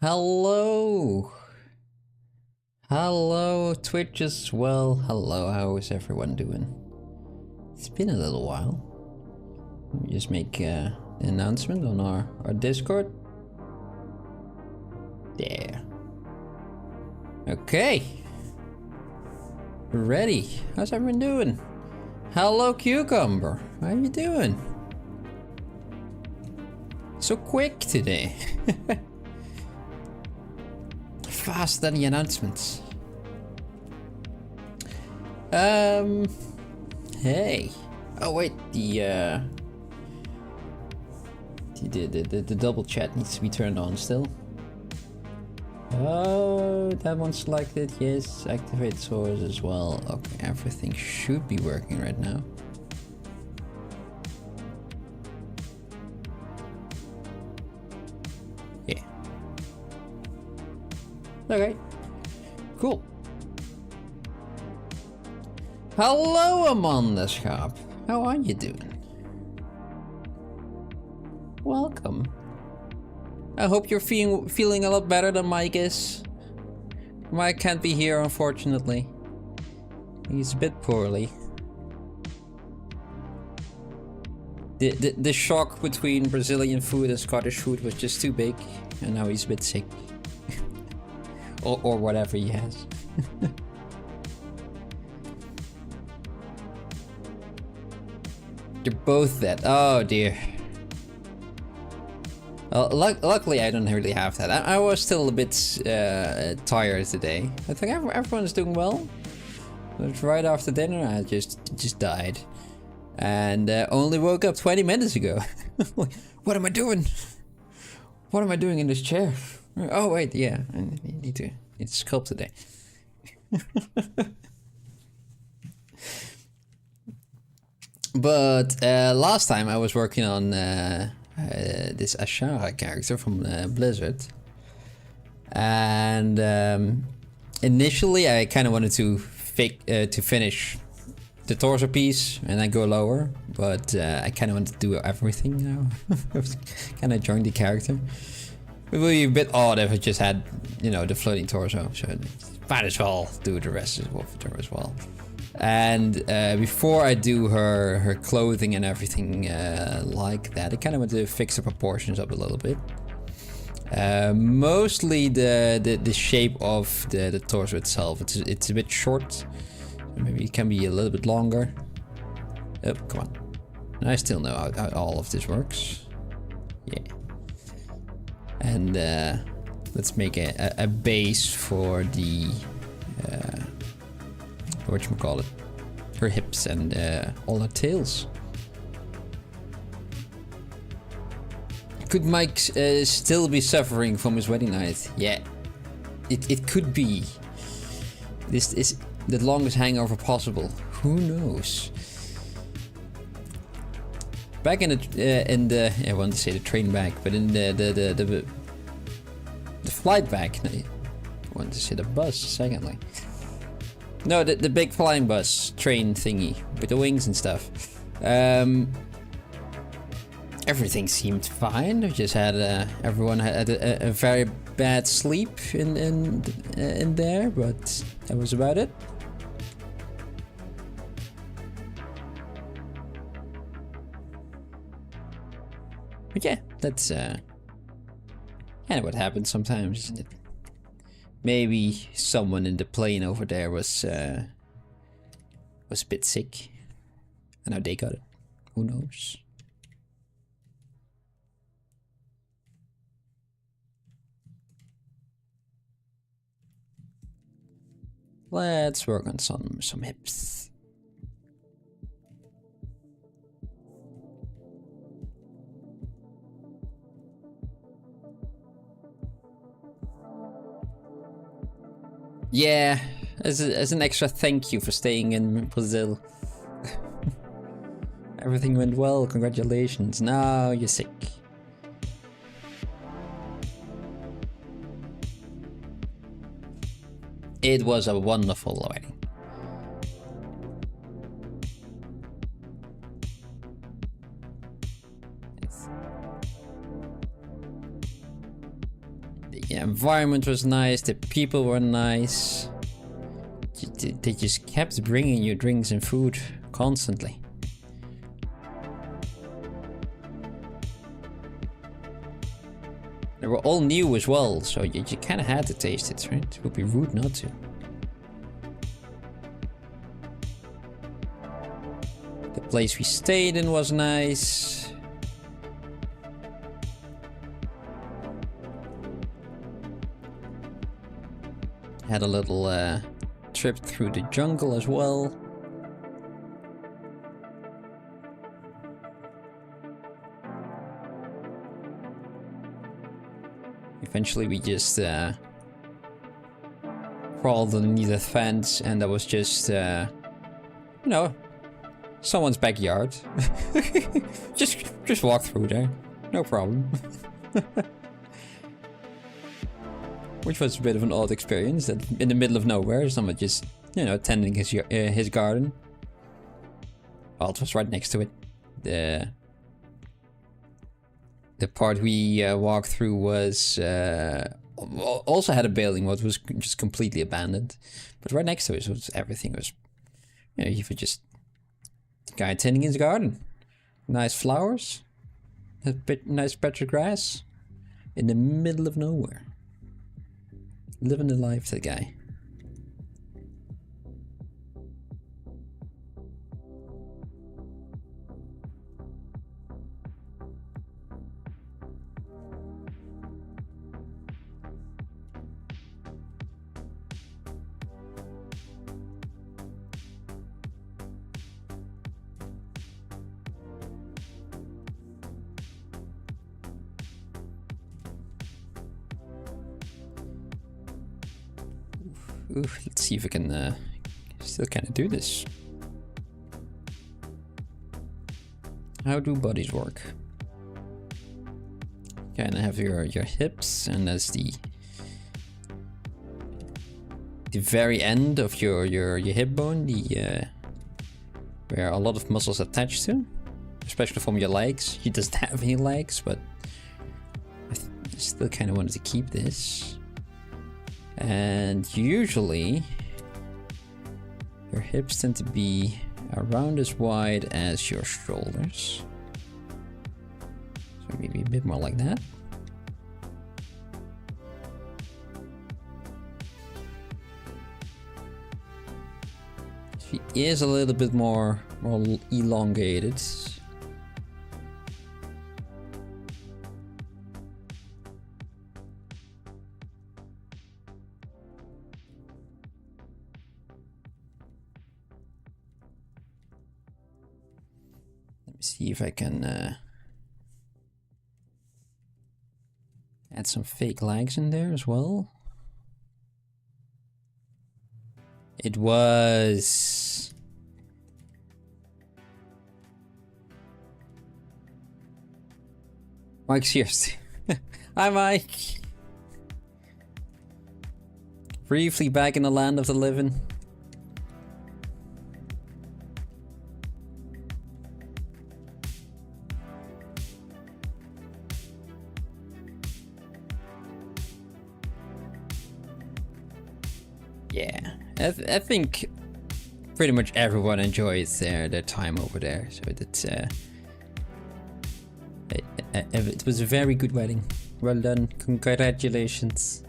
Hello. Hello, Twitch as well. Hello, how is everyone doing? It's been a little while. Let me just make an announcement on our Discord. There. Okay. We're ready. How's everyone doing? Hello, Cucumber. How you doing? So quick today. Faster than the announcements. Hey. Oh wait, the double chat needs to be turned on still. Oh, that one's selected. Yes, activate source as well. Okay, everything should be working right now. Yeah. Okay. Cool. Hello, Amanda Schaap. How are you doing? Welcome. I hope you're feeling a lot better than Mike is. Mike can't be here, unfortunately. He's a bit poorly. The shock between Brazilian food and Scottish food was just too big, and now he's a bit sick. or whatever he has. You're both dead. Oh dear. Luckily, I don't really have that. I was still a bit tired today. I think everyone's doing well. It was right after dinner. I just died, and only woke up 20 minutes ago. What am I doing? What am I doing in this chair? Oh wait, yeah, I need to sculpt today. But last time I was working on this Azshara character from Blizzard, and initially I kind of wanted to finish the torso piece and then go lower, but I kind of wanted to do everything now. Kind of joined the character. It would be a bit odd if I just had, you know, the floating torso, so might as well do the rest of her as well. And before I do her clothing and everything like that, I kind of want to fix the proportions up a little bit. Mostly the shape of the torso itself. It's a bit short. Maybe it can be a little bit longer. Oh, come on. I still know how all of this works. Yeah. And let's make a base for the whatchamacallit, her hips and all her tails. Could Mike still be suffering from his wedding night? Yeah, it could be. This is the longest hangover possible. Who knows? Back in the I want to say the train back, but in the flight back. I want to say the bus. Secondly. No, the big flying bus train thingy with the wings and stuff. Everything seemed fine. I just had everyone had a very bad sleep in there, but that was about it. But yeah, that's kind of what happens sometimes, isn't it? Maybe someone in the plane over there was a bit sick, and now they got it. Who knows? Let's work on some hips. Yeah, as an extra thank you for staying in Brazil. Everything went well, congratulations. Now you're sick. It was a wonderful wedding. The environment was nice, the people were nice. They just kept bringing you drinks and food constantly. They were all new as well, so you kind of had to taste it, right? It would be rude not to. The place we stayed in was nice. Had a little trip through the jungle as well. Eventually we just crawled underneath a fence, and that was just, you know, someone's backyard. just walk through there, no problem. Which was a bit of an odd experience, that in the middle of nowhere, someone just, you know, tending his garden. Well, it was right next to it. The part we walked through was also had a building, what was just completely abandoned. But right next to it was everything was, you know, even just the guy tending his garden. Nice flowers, a bit nice patch of grass, in the middle of nowhere. Living the life, the guy. Let's see if I can still kind of do this. How do bodies work? Kind of have your hips, and that's the very end of your hip bone, where a lot of muscles attached to, especially from your legs. He doesn't have any legs, but I still kind of wanted to keep this. And usually your hips tend to be around as wide as your shoulders. So maybe a bit more like that. She is a little bit more elongated. See if I can add some fake legs in there as well. It was Mike, seriously. Hi, Mike. Briefly back in the land of the living. Yeah, I think pretty much everyone enjoys their time over there. So that's it was a very good wedding. Well done, congratulations.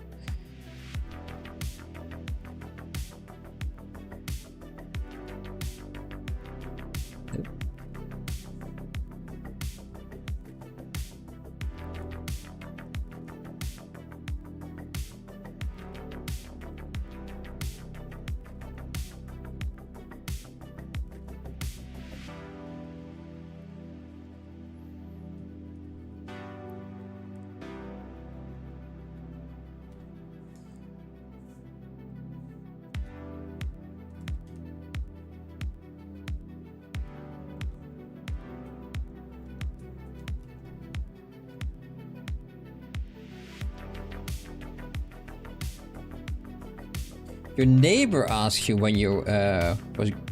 Your neighbor asked you when you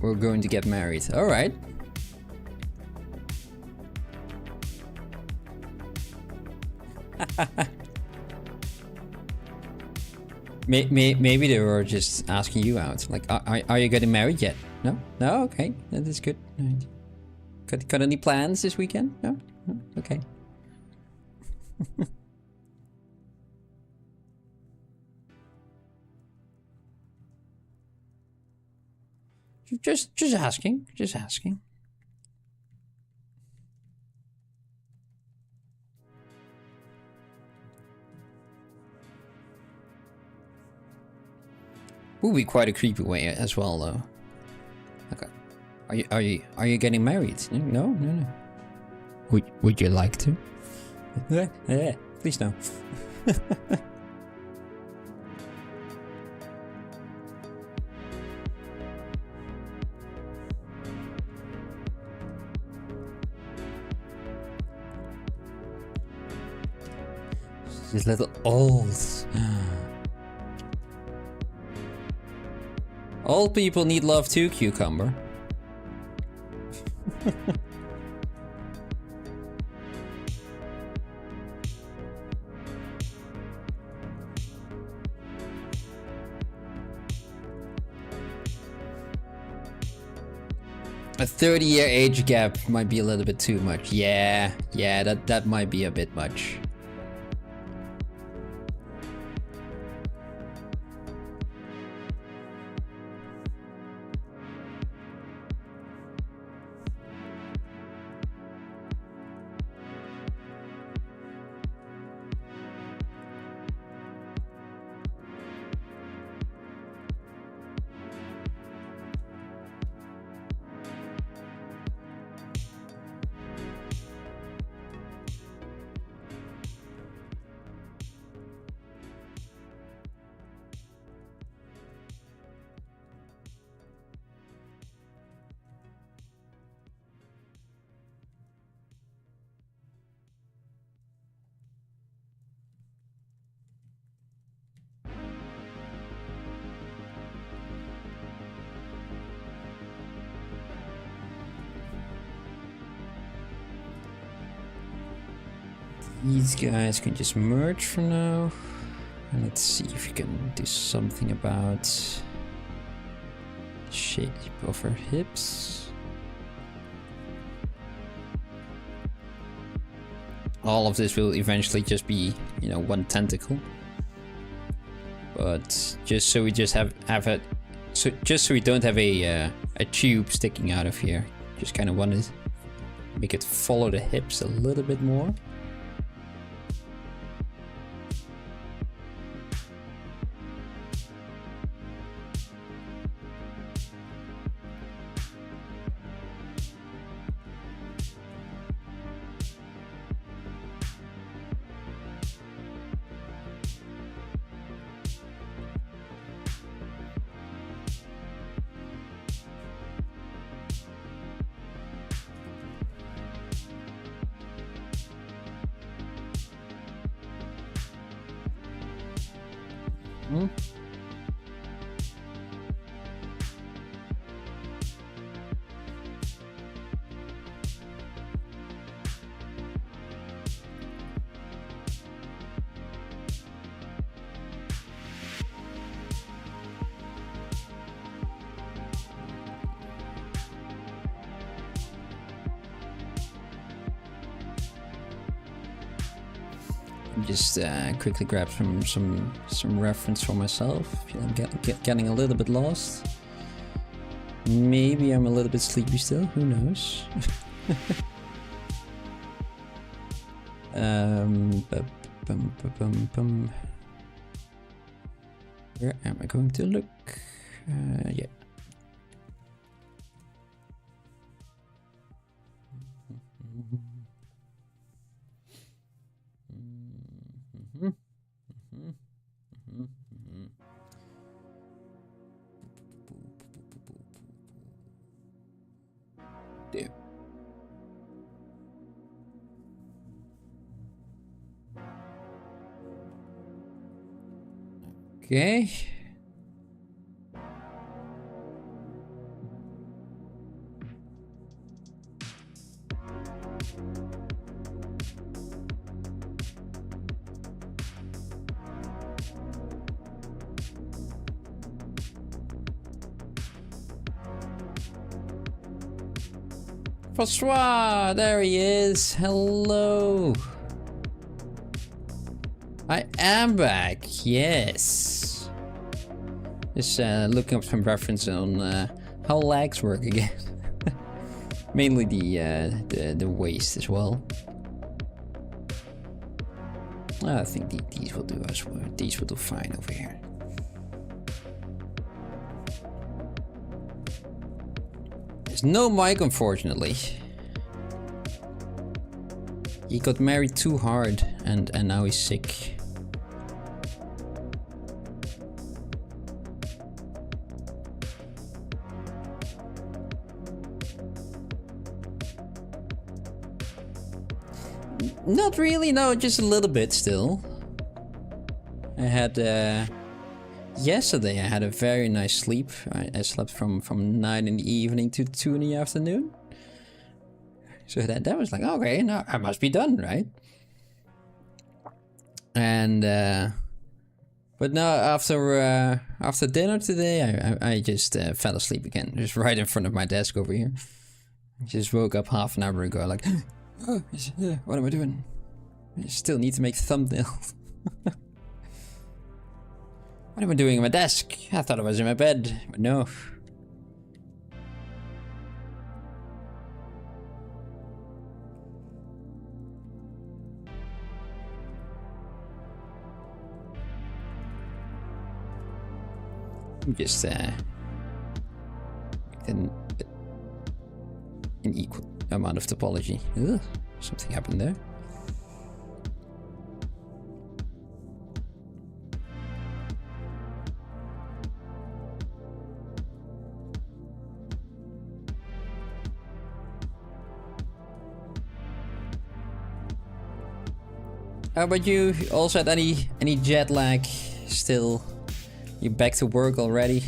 were going to get married. All right. Maybe they were just asking you out. Like, are you getting married yet? No? No? Okay. That is good. Right. Got any plans this weekend? No? No? Okay. Just asking. Just asking. Would be quite a creepy way as well, though. Okay. Are you getting married? No, no, no. Would you like to? Yeah, please no. These little olds. Old people need love too, Cucumber. A 30-year age gap might be a little bit too much. Yeah, that might be a bit much. These guys can just merge for now. And let's see if we can do something about the shape of her hips. All of this will eventually just be, you know, one tentacle. But just so we just have it, just so we don't have a tube sticking out of here. Just kind of want to make it follow the hips a little bit more. Just quickly grab some reference for myself. I'm getting a little bit lost. Maybe I'm a little bit sleepy still. Who knows? Where am I going to look? Yeah. There. Okay. Francois, there he is. Hello. I am back. Yes. Just looking up some reference on how legs work again. Mainly the waist as well. I think these will do as well. These will do fine over here. There's no mic, unfortunately. He got married too hard, and now he's sick. Not really, no, just a little bit still. I had, yesterday I had a very nice sleep. I slept from 9 in the evening to 2 in the afternoon. So that was like, okay, now I must be done, right? And, but no, after dinner today, I just fell asleep again. Just right in front of my desk over here. Just woke up half an hour ago, like, oh, what am I doing? I still need to make thumbnails. What am I doing at my desk? I thought I was in my bed, but no. I'm just an equal amount of topology. Ugh, something happened there. How about you? Also had any jet lag still? You back to work already?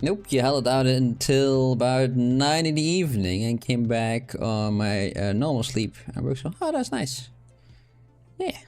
Nope, you held it out until about 9 in the evening and came back on my normal sleep. I was so, oh, that's nice. Yeah.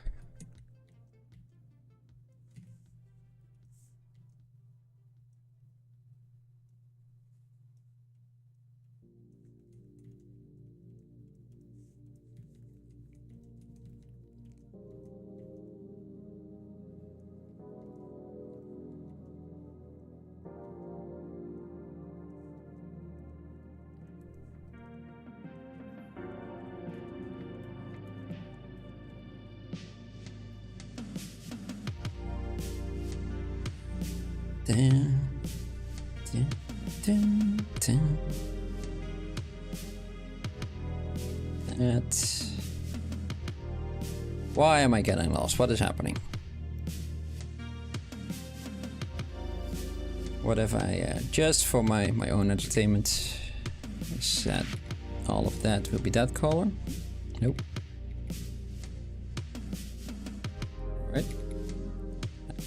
Dun, dun, dun, dun. That. Why am I getting lost? What is happening? What if I just for my own entertainment set all of that will be that color? Nope. Right.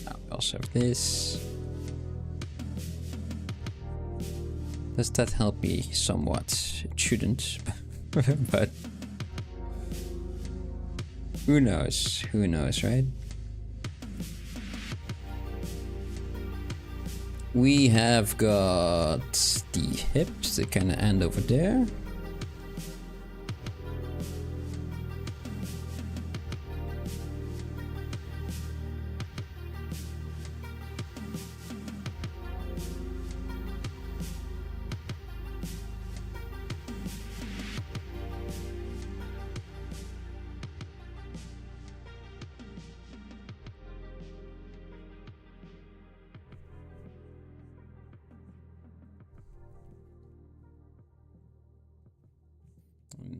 I also have this. Does that help me somewhat? It shouldn't, but who knows? Who knows, right? We have got the hips that kind of end over there.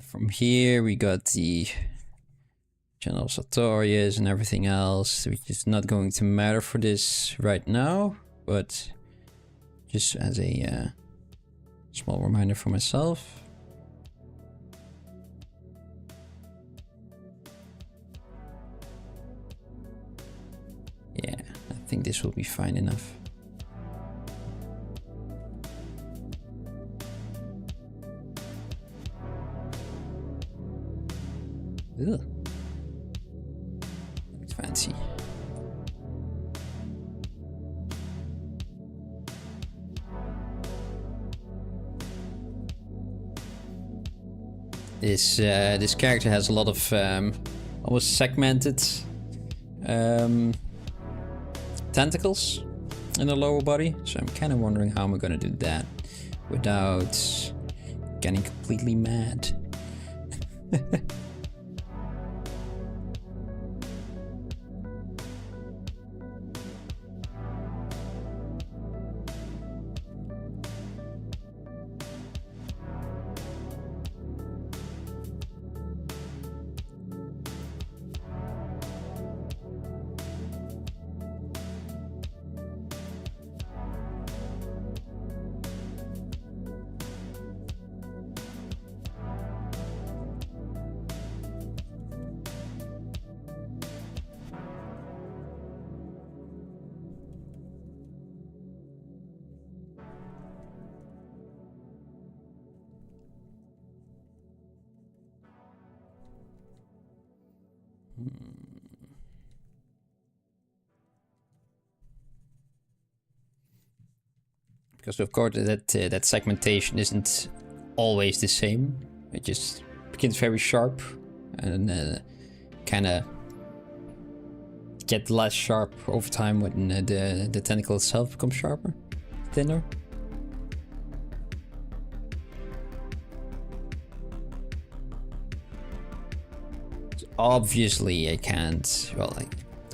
from here we got the General Sartorius and everything else, which is not going to matter for this right now, but just as a small reminder for myself. Yeah, I think this will be fine enough. Ugh. Looks fancy. This character has a lot of almost segmented tentacles in the lower body, so I'm kind of wondering how I'm gonna do that without getting completely mad. Because of course that segmentation isn't always the same. It just begins very sharp and kind of get less sharp over time when the tentacle itself becomes sharper, thinner. So obviously I can't, well,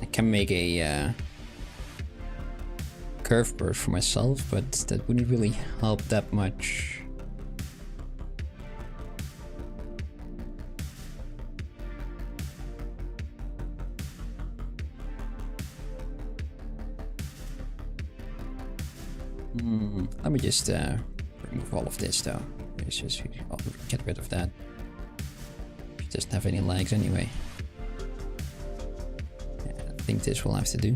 I can make a curve burst for myself, but that wouldn't really help that much. Let me just remove all of this though. Let's just get rid of that. It doesn't have any legs anyway. Yeah, I think this will have to do.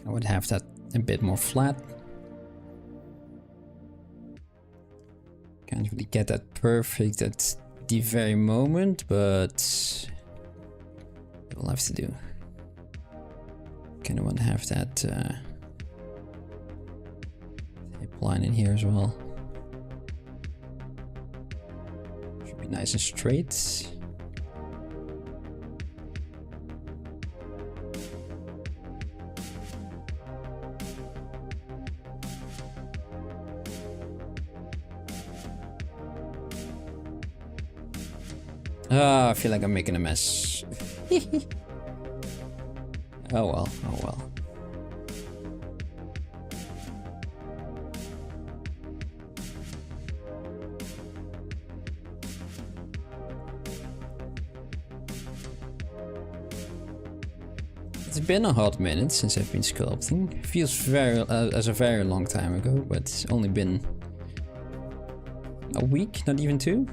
I would have that a bit more flat. Can't really get that perfect at the very moment, but it will have to do. Kind of want to have that hip line in here as well. Should be nice and straight. Oh, I feel like I'm making a mess. Oh well, oh well. It's been a hot minute since I've been sculpting. Feels as a very long time ago, but it's only been a week, not even 2.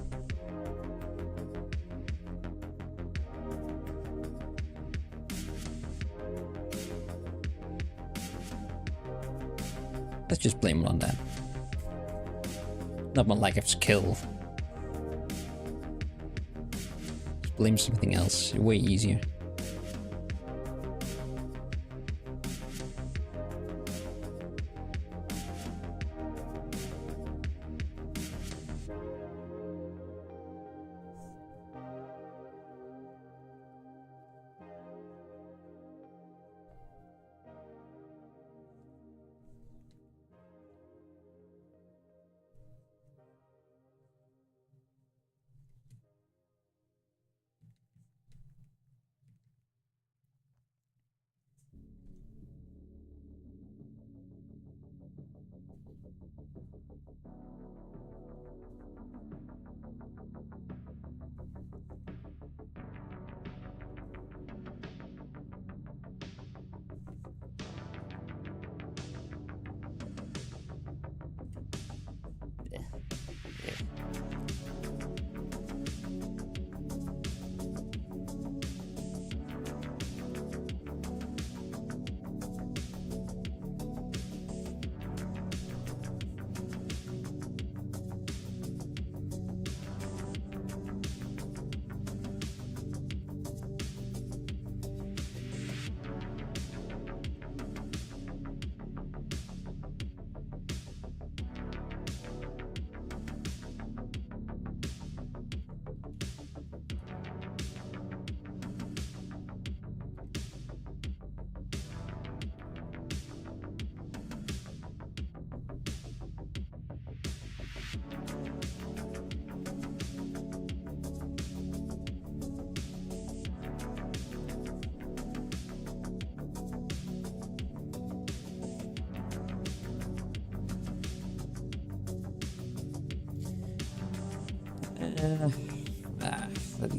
Let's just blame it on that. Not my lack of skill. Just blame something else. Way easier.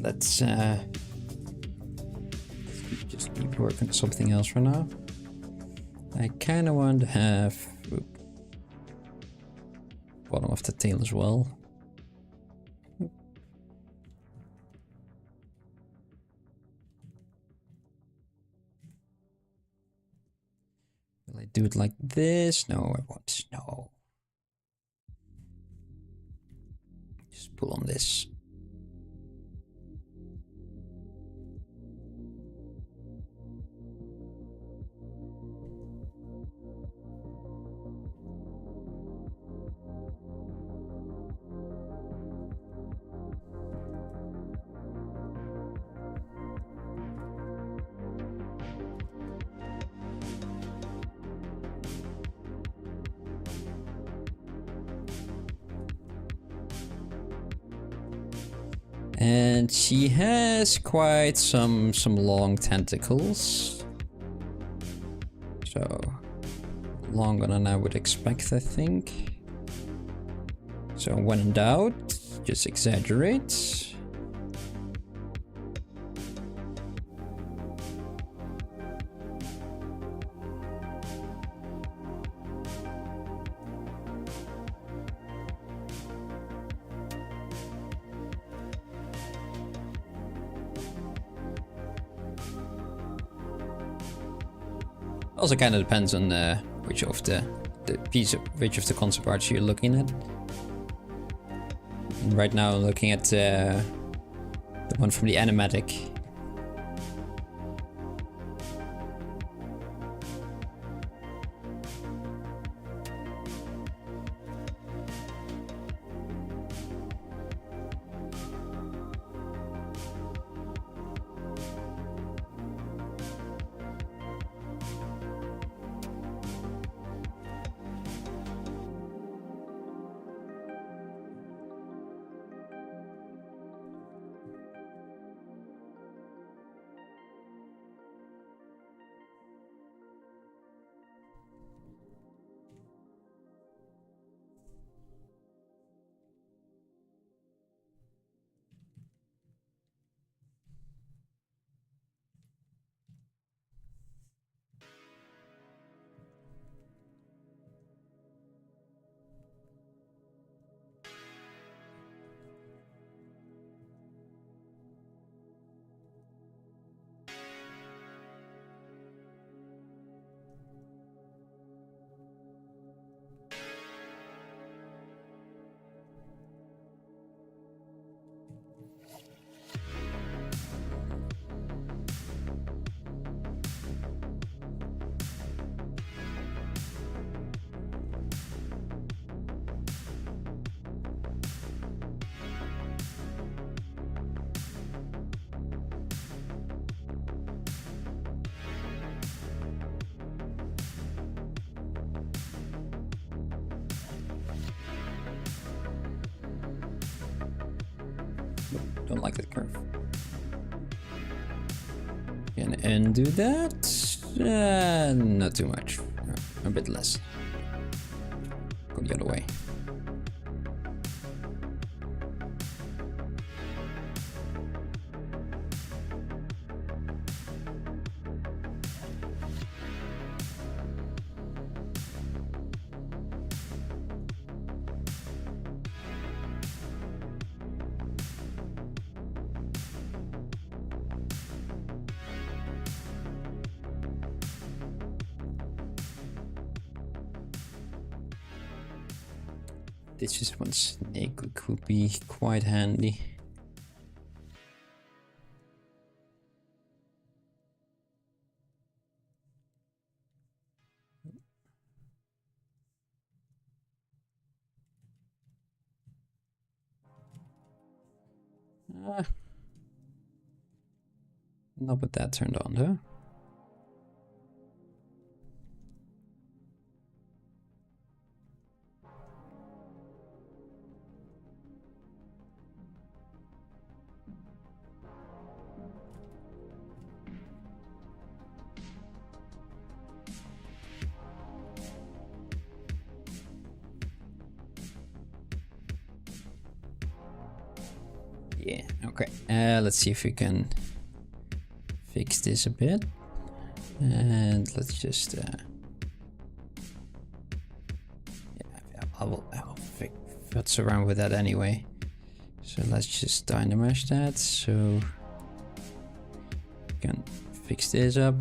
Let's just keep working on something else for now. I kind of want to have bottom of the tail as well. Will I do it like this? No, I won't. No. Just pull on this. And she has quite some long tentacles. So longer than I would expect, I think. So when in doubt, just exaggerate. Also kind of depends on which of the concept arts you're looking at. And right now I'm looking at the one from the animatic. Don't like that curve. Can undo that. Not too much. A bit less. Go the other way. This just one snake could be quite handy. Not with that turned on, though. Yeah, okay. Let's see if we can fix this a bit. And let's just yeah, I will futz around with that anyway. So let's just dynamesh that so we can fix this up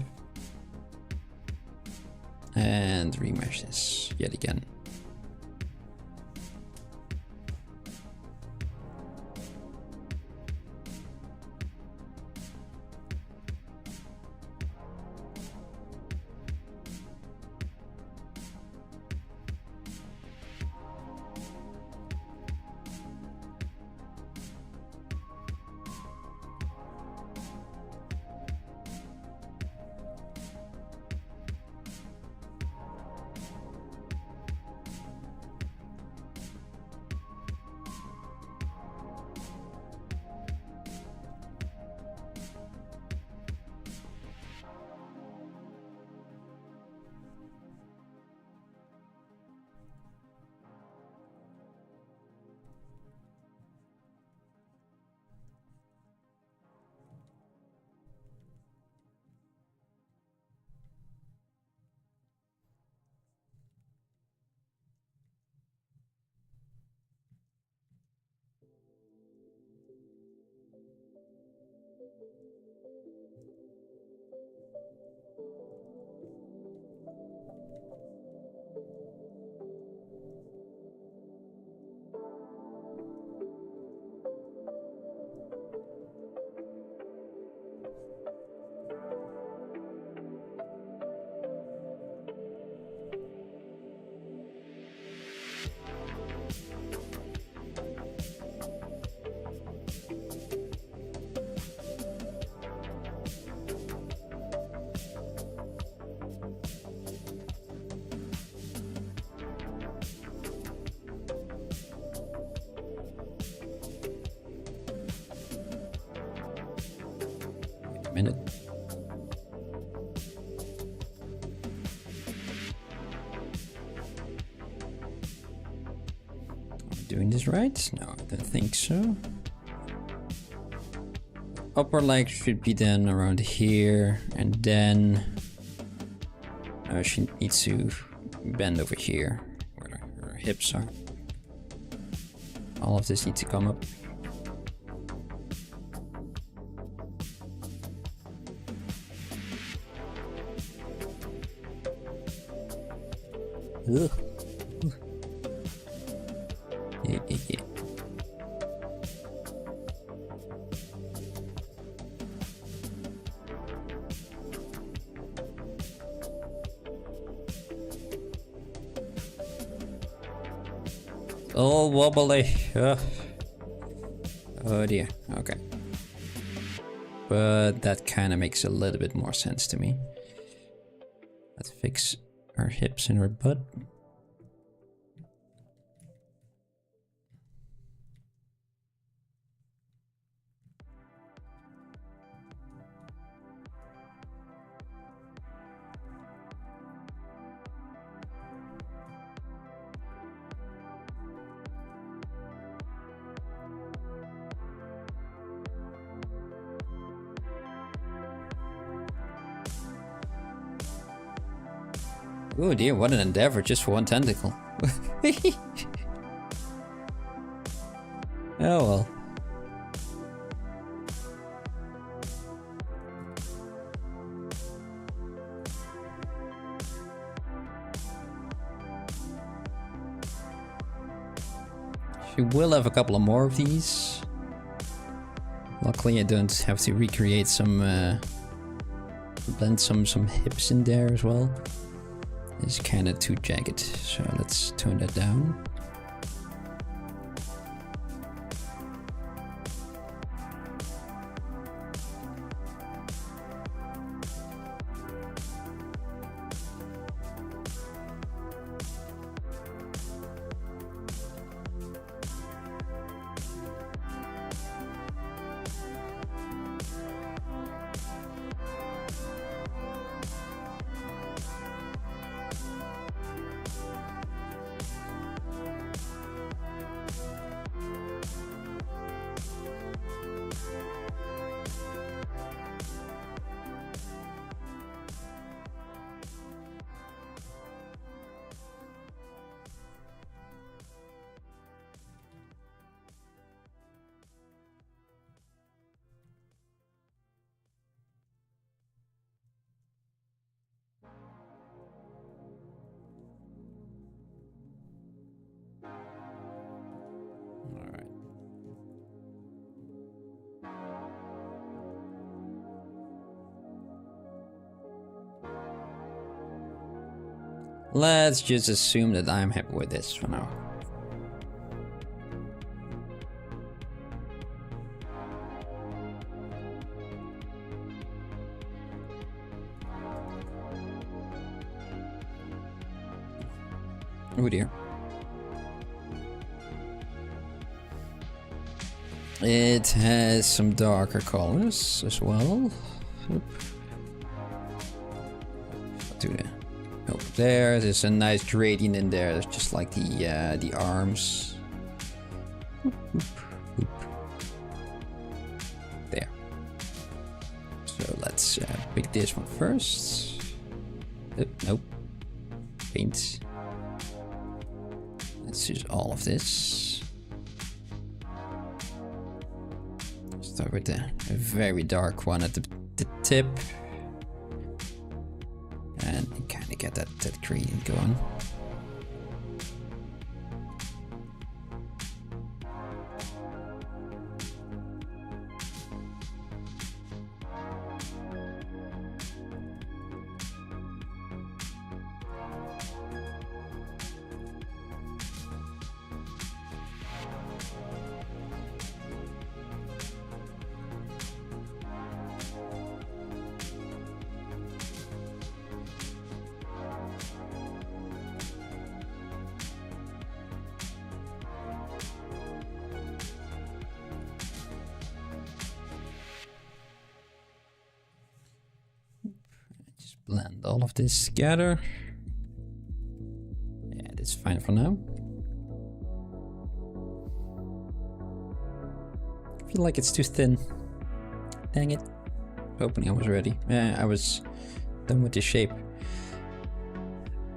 and remesh this yet again. Minute. Am I doing this right? No, I don't think so. Upper leg should be then around here, and then she needs to bend over here where her hips are. All of this needs to come up. Ugh. Yeah. All wobbly. Oh dear. Okay. But that kind of makes a little bit more sense to me. Let's fix her hips and her butt. Oh dear, what an endeavor just for one tentacle. Oh well. She will have a couple of more of these. Luckily I don't have to recreate some blend some hips in there as well. It's kinda too jagged, so let's tone that down. Let's just assume that I'm happy with this for now. Oh dear. It has some darker colors as well. Do that. Over there's a nice gradient in there. There's just like the arms. There. So let's pick this one first. Nope. Paint. Let's use all of this. Start with a very dark one at the tip. And kind of get that gradient going. Blend all of this together. Yeah, that's fine for now. I feel like it's too thin. Dang it. Hoping I was ready. Yeah, I was done with the shape.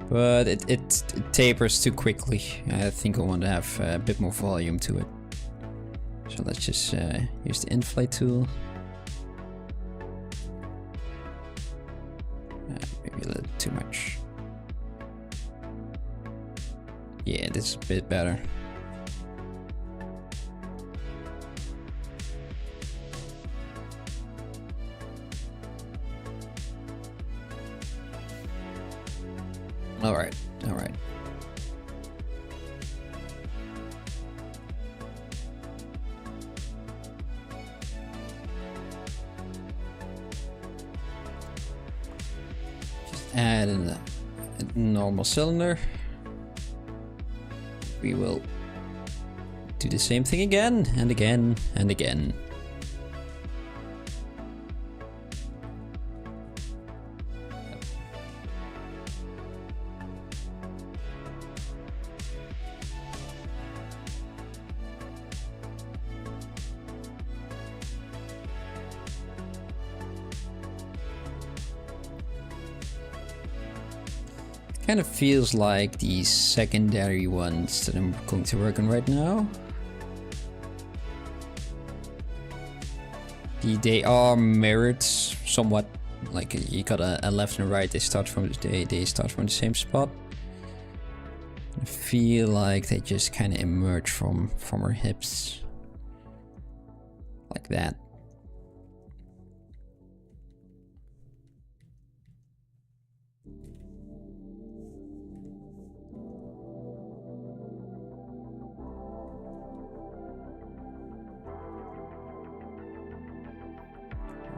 But it tapers too quickly. I think I want to have a bit more volume to it. So let's just use the inflate tool. Maybe a little too much. Yeah, this is a bit better. All right. Add in a normal cylinder. We will do the same thing again and again and again. Kind of feels like the secondary ones that I'm going to work on right now. They are mirrored somewhat. Like you got a left and a right. They start from the same spot. I feel like they just kind of emerge from her hips, like that.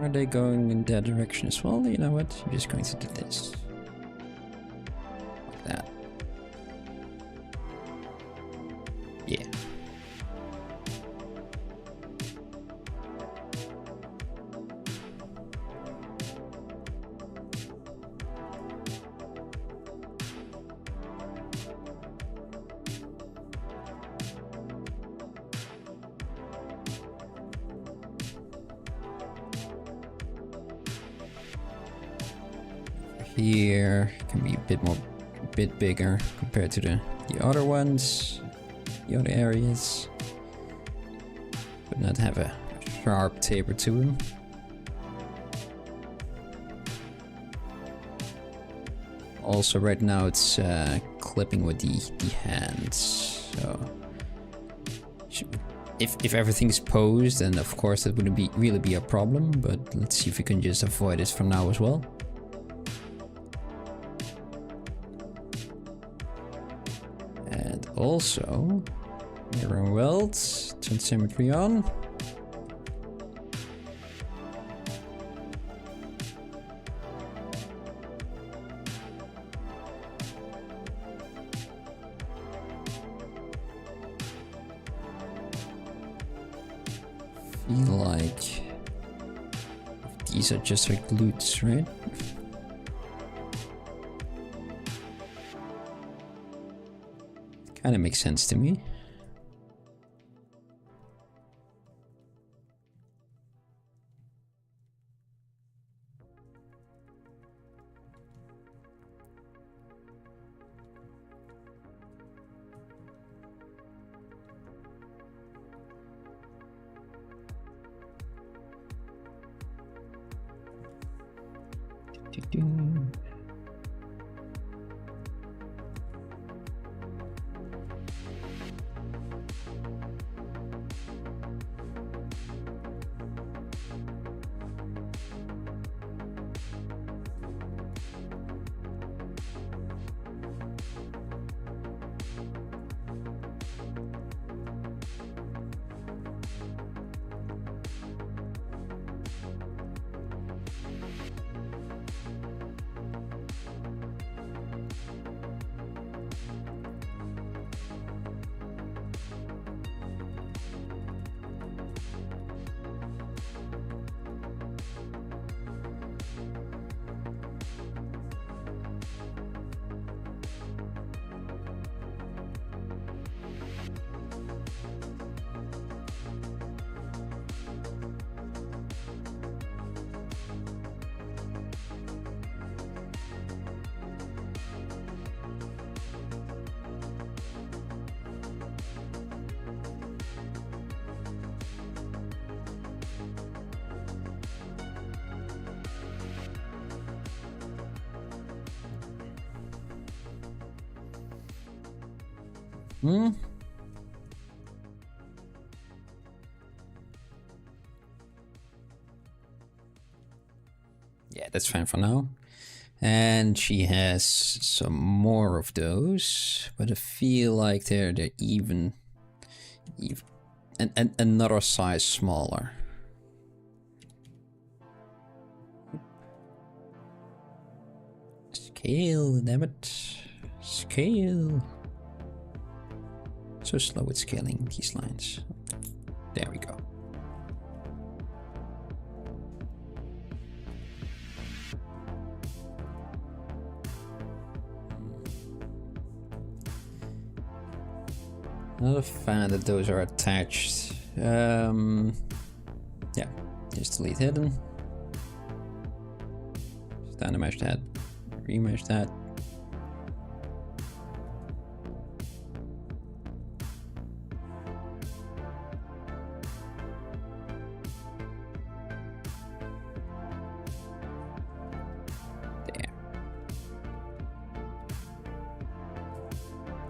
Are they going in that direction as well? You know what? I'm just going to do this. Like that. Yeah. Here can be a bit bigger compared to the other ones, the other areas, but not have a sharp taper to them. Also, right now it's clipping with the hands. So, if everything's posed, then of course that wouldn't really be a problem. But let's see if we can just avoid it for now as well. Also, mirror and weld, turn symmetry on. Feel like these are just like glutes, right? Kind of makes sense to me. Yeah, that's fine for now. And she has some more of those, but I feel like they're even and another size smaller. Scale, damn it. Scale. So slow with scaling these lines. There we go. Not a fan that those are attached. Yeah, just delete hidden. Standard mesh that, remesh that.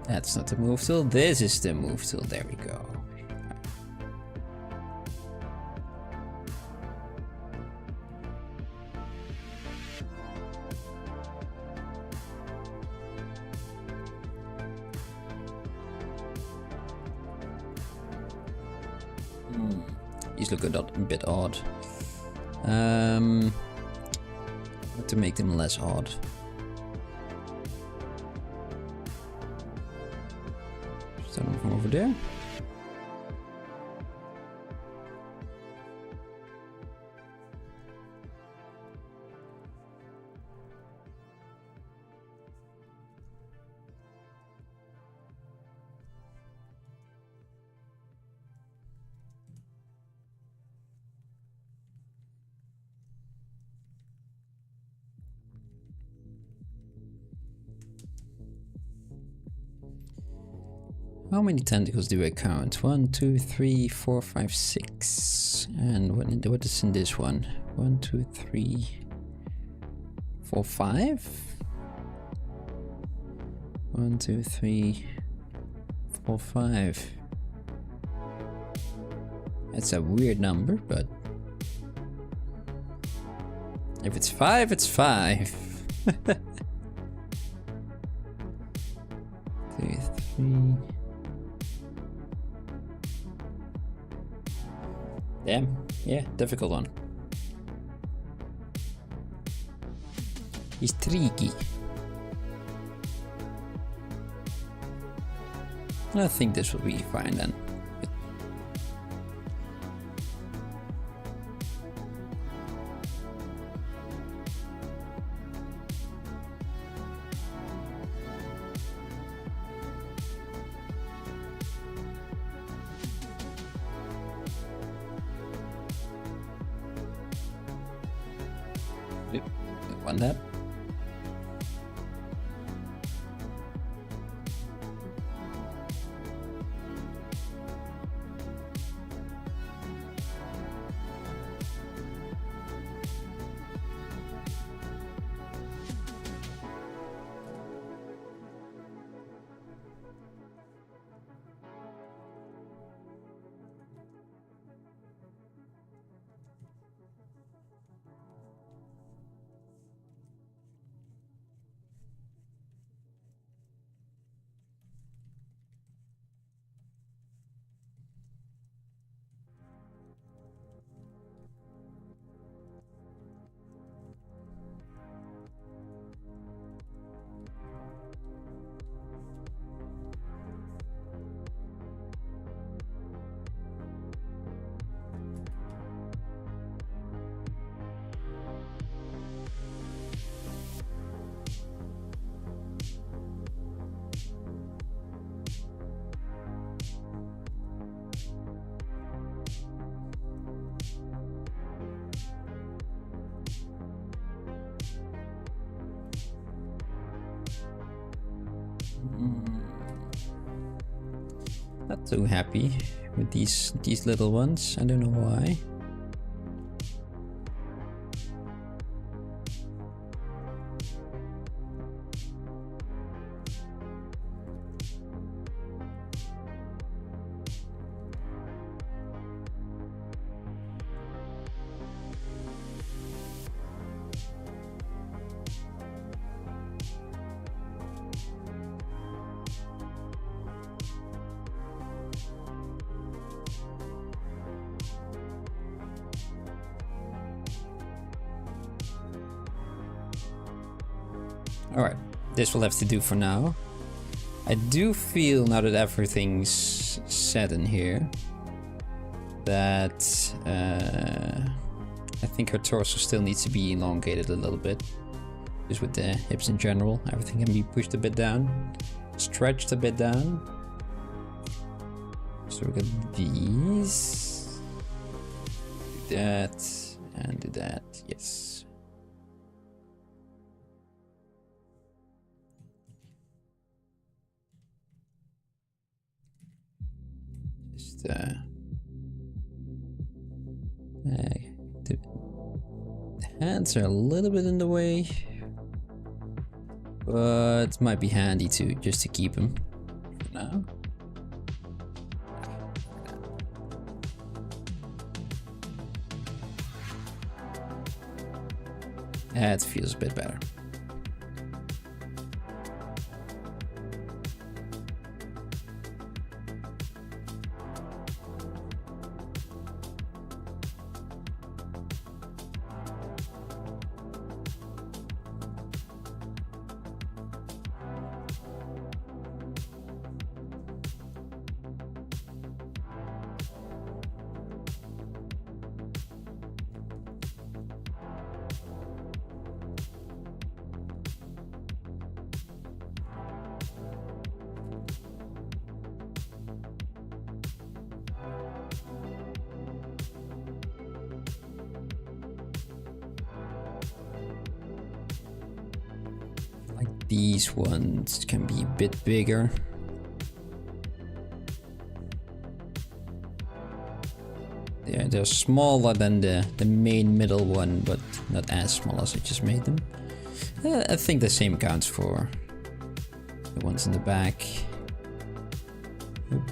That's not the move tool. This is the move tool. There we go. These look a bit odd. To make them less odd. Start them from over there. How many tentacles do I count? 1, 2, 3, 4, 5, 6. And what is in this one? 1, 2, 3, 4, 5? 1, 2, 3, 4, 5. That's a weird number, but if it's 5, it's 5. 2, 3. Damn, yeah, difficult one. He's tricky. I think this will be fine then. Want that? Not too happy with these little ones. I don't know why. Alright, this will have to do for now. I do feel, now that everything's set in here, that I think her torso still needs to be elongated a little bit. Just with the hips in general, everything can be pushed a bit down, stretched a bit down. So we got these, do that, and do that, yes. The hands are a little bit in the way, but it might be handy too, just to keep them. now. It feels a bit better. These ones can be a bit bigger. Yeah, they're smaller than the main middle one, but not as small as I just made them. I think the same counts for the ones in the back. Oop.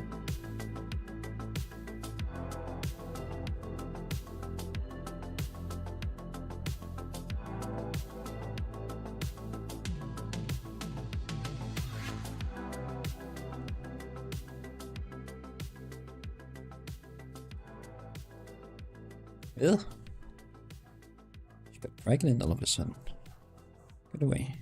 Ugh. She got pregnant all of a sudden. Get away.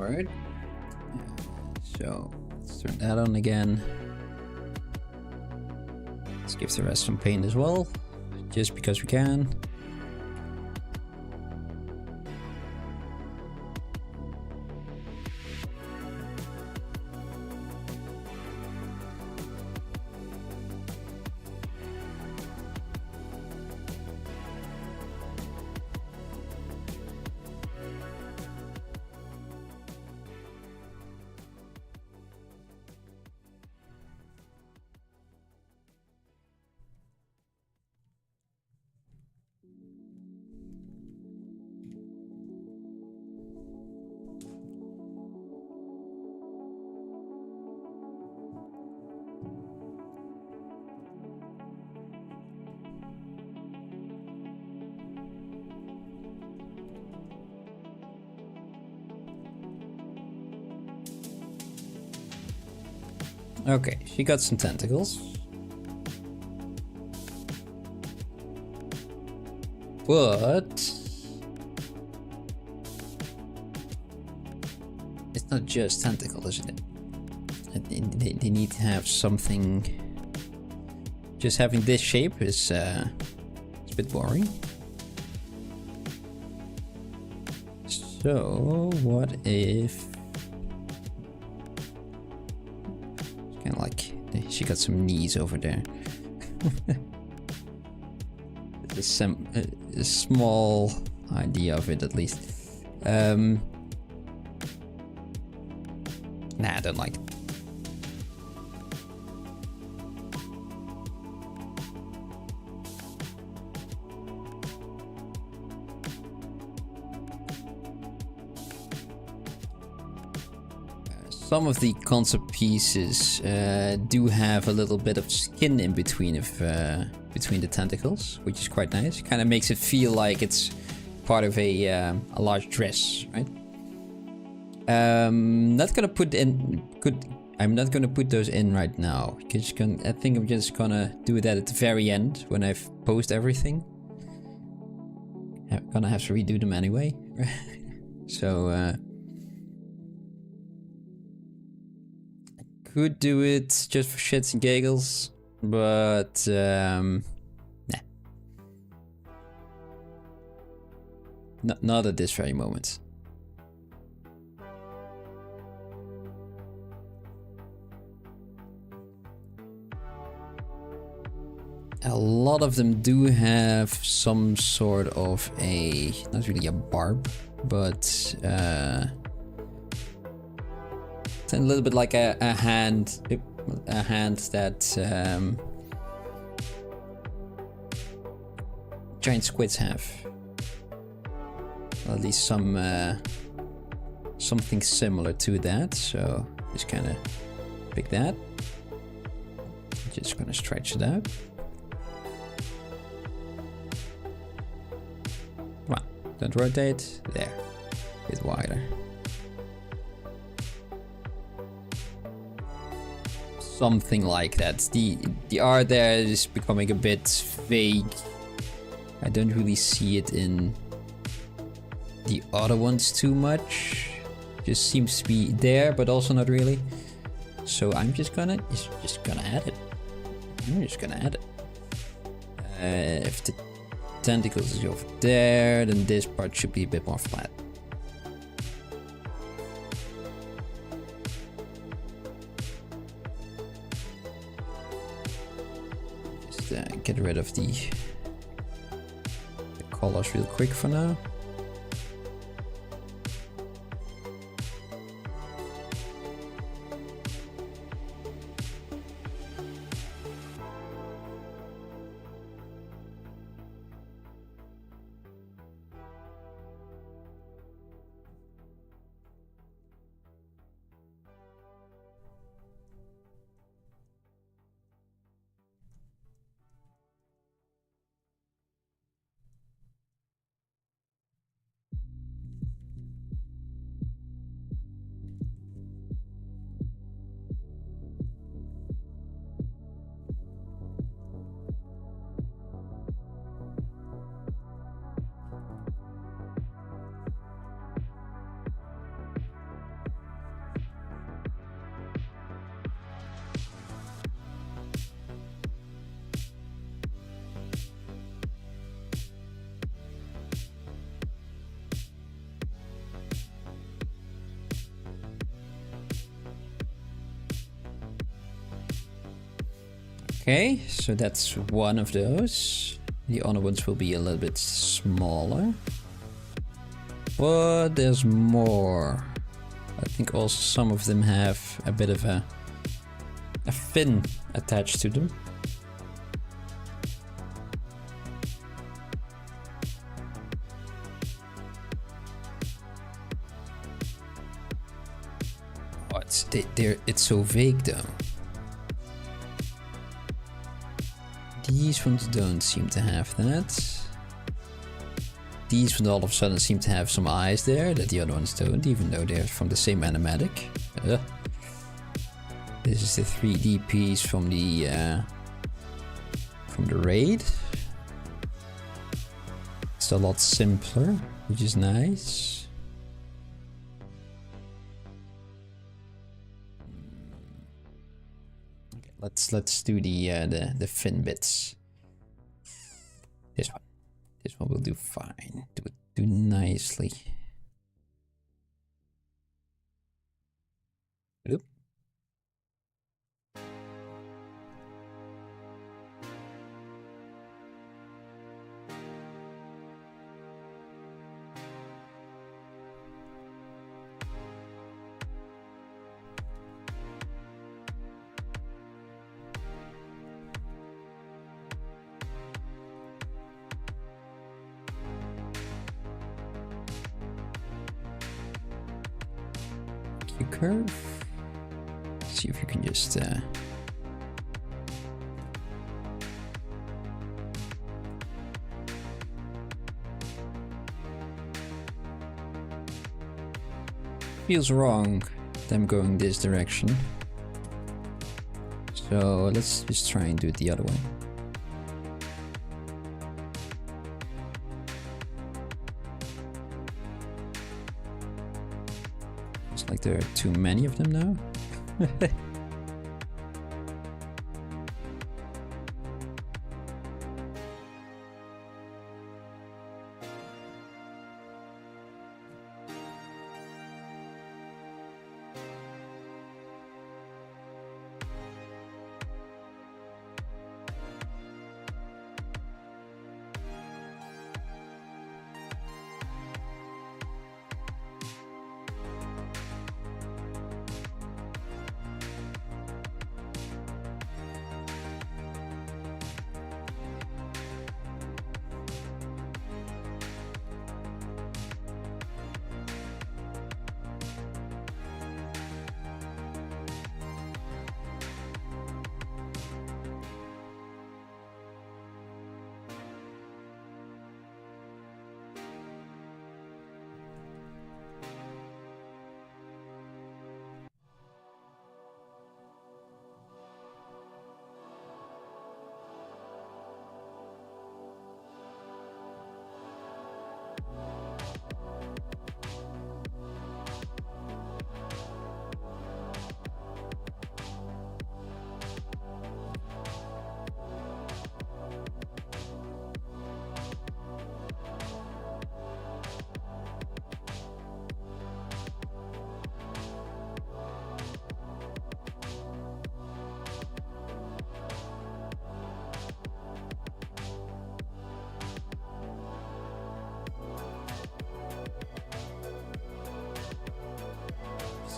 Alright. So let's turn that on again. Let's give the rest some paint as well, just because we can. Okay, she got some tentacles. But it's not just tentacle, isn't it? They need to have something. Just having this shape is it's a bit boring. So what if kind of like she got some knees over there? A small idea of it, at least. Nah, I don't like it. some of the concept pieces do have a little bit of skin in between between the tentacles, which is quite nice. Kind of makes it feel like it's part of a large dress, right? Not gonna put in I'm not gonna put those in right now. I think I'm just gonna do that at the very end when I've posted everything. I'm gonna have to redo them anyway. So I could do it just for shits and giggles, but nah. Not at this very moment. A lot of them do have some sort of not really a barb, but it's a little bit like a hand that giant squids have. Or at least something similar to that. So just kind of pick that. Just gonna stretch it out. Come on, don't rotate. There, a bit wider. Something like that. The art there is becoming a bit vague. I don't really see it in the other ones too much. Just seems to be there, but also not really. So I'm just gonna add it. I'm just gonna add it. If the tentacles is over there, then this part should be a bit more flat. Just get rid of the colors real quick for now. Okay, so that's one of those. The other ones will be a little bit smaller. But there's more. I think also some of them have a bit of a fin attached to them. Oh, it's so vague though. These ones don't seem to have that. These ones all of a sudden seem to have some eyes there that the other ones don't, even though they're from the same animatic. This is the 3D piece from the raid. It's a lot simpler, which is nice. Let's do the fin bits. This one will do fine. Do nicely. Oop. Curve. see if you can just feels wrong them going this direction. So let's just try and do it the other way. It's like there are too many of them now.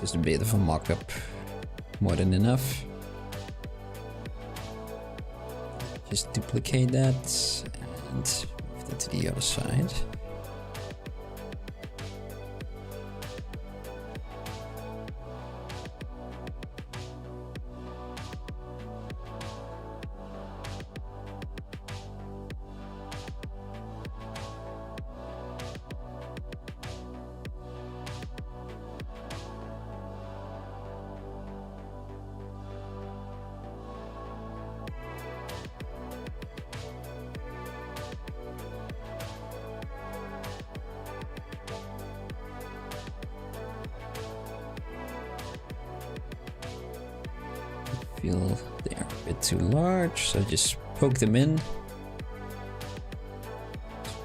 Just a bit of a mock-up, more than enough. Just duplicate that and move that to the other side. Feel they are a bit too large, so just poke them in.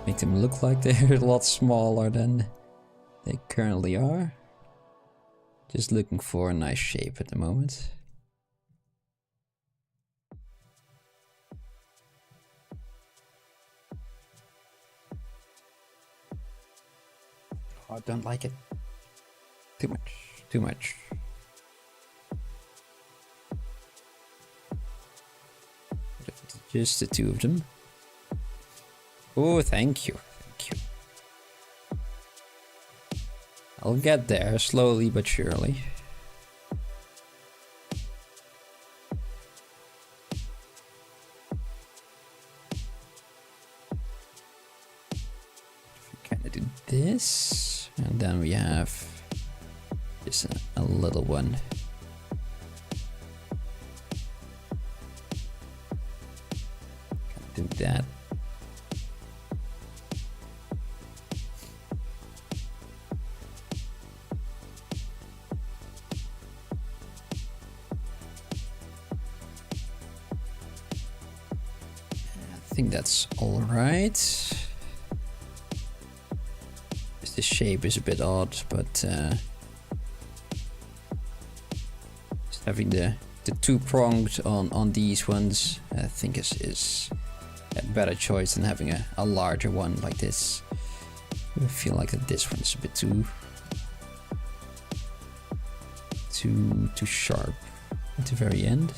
Make them look like they're a lot smaller than they currently are. Just looking for a nice shape at the moment. Oh, I don't like it. Too much. Too much. Just the two of them. Oh, thank you. Thank you. I'll get there slowly but surely. Kind of do this, and then we have just a little one. Do that. I think that's all right. The shape is a bit odd, but just having the two pronged on these ones, I think is a better choice than having a larger one like this. I feel like that this one is a bit too sharp at the very end.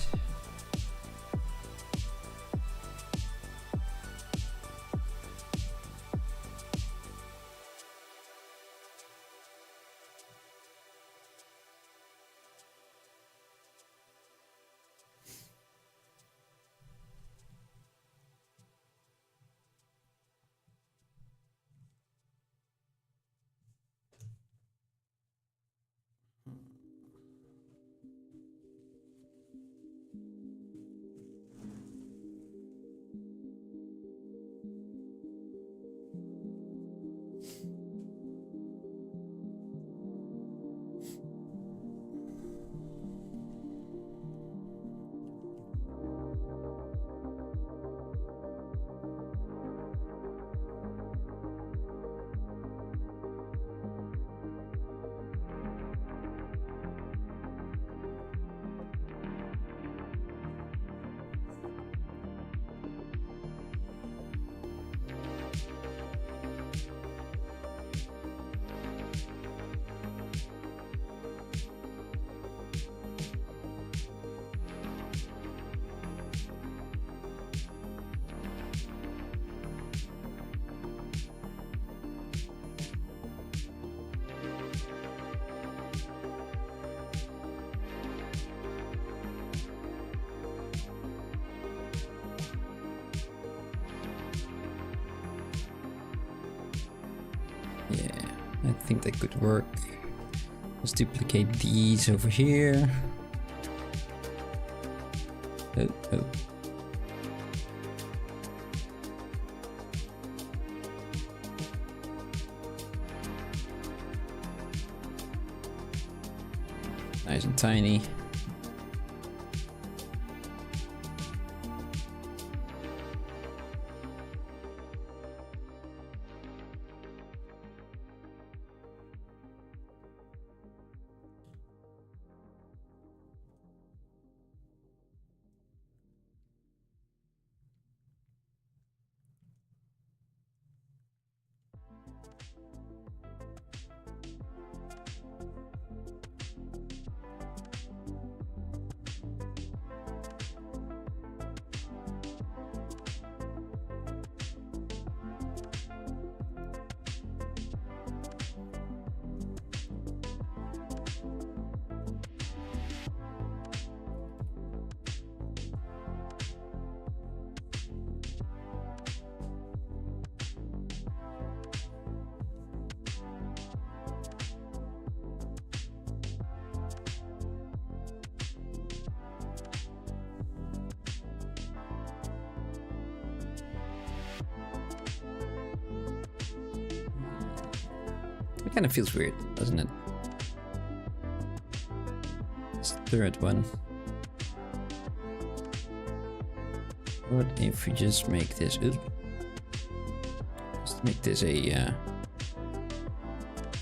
think that could work. Let's duplicate these over here. Oh. Nice and tiny. It kind of feels weird, doesn't it? This third one. What if we just make this? Oops. Just make this a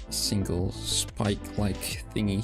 single spike-like thingy.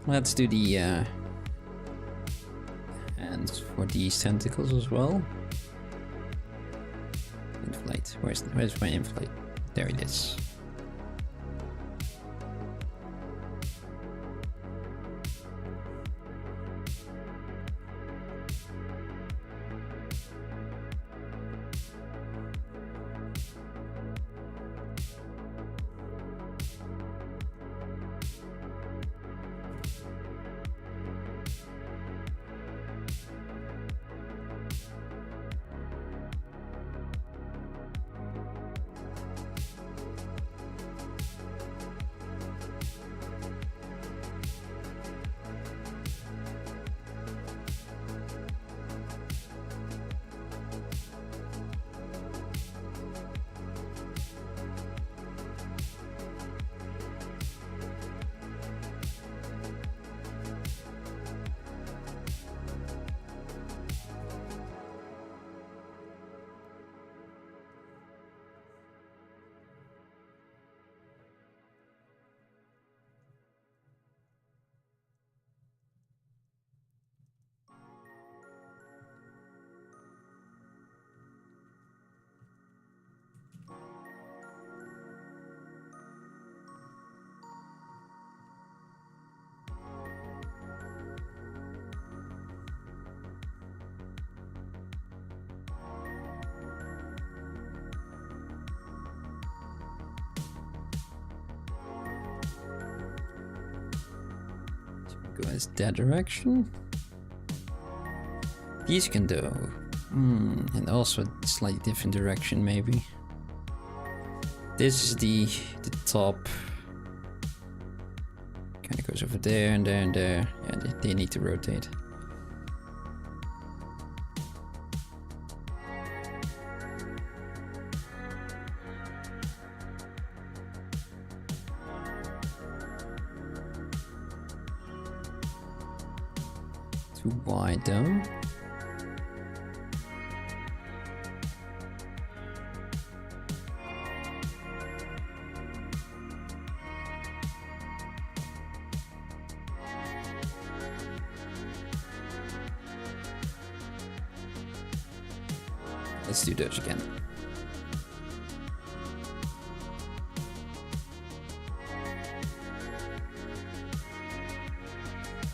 Let's do the hands for these tentacles as well. Inflate. Where's my inflate? There it is. Go as that direction. These can do And also a slightly different direction maybe. This is the top. Kind of goes over there and there and there. Yeah, they need to rotate. Too wide though. Let's do those again.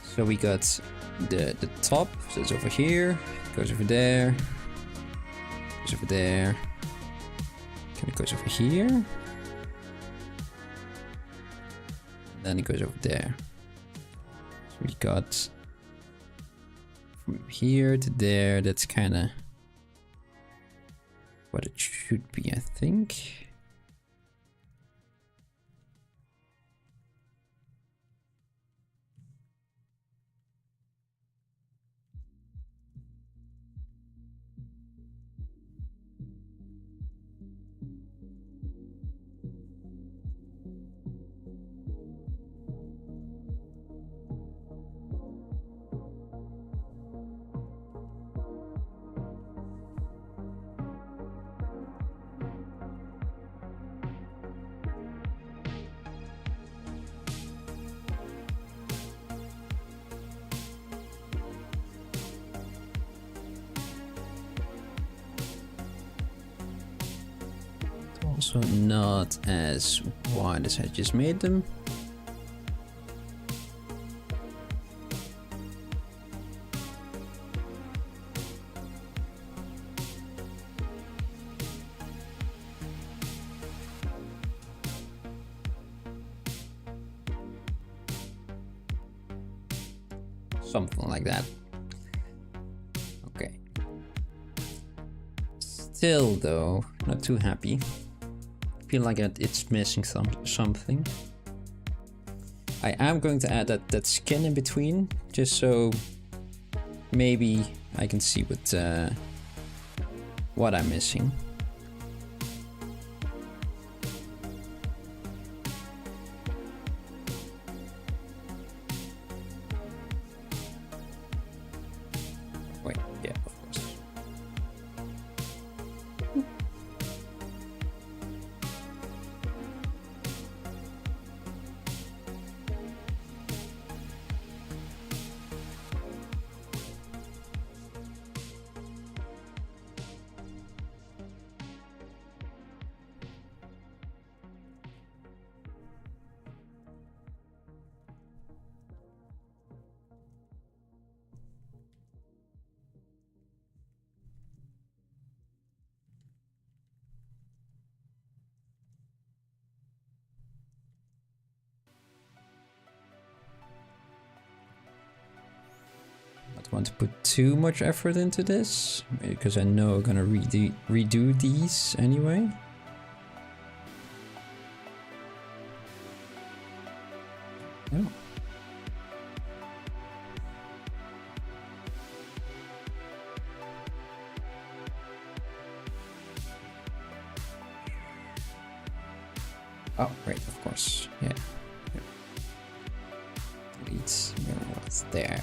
So we got the top, so it's over here, goes over there, goes over there, kind of goes over here, and then it goes over there. So we got from here to there, that's kind of what it should be, I think. Also not as wide as I just made them. Something like that. Okay. Still though, not too happy. Feel like it's missing something. I am going to add that skin in between, just so maybe I can see what I'm missing. Wait, yeah, of course. Don't want to put too much effort into this because I know I'm gonna redo these anyway. Oh. Oh, right, of course. Yeah. Delete what's there.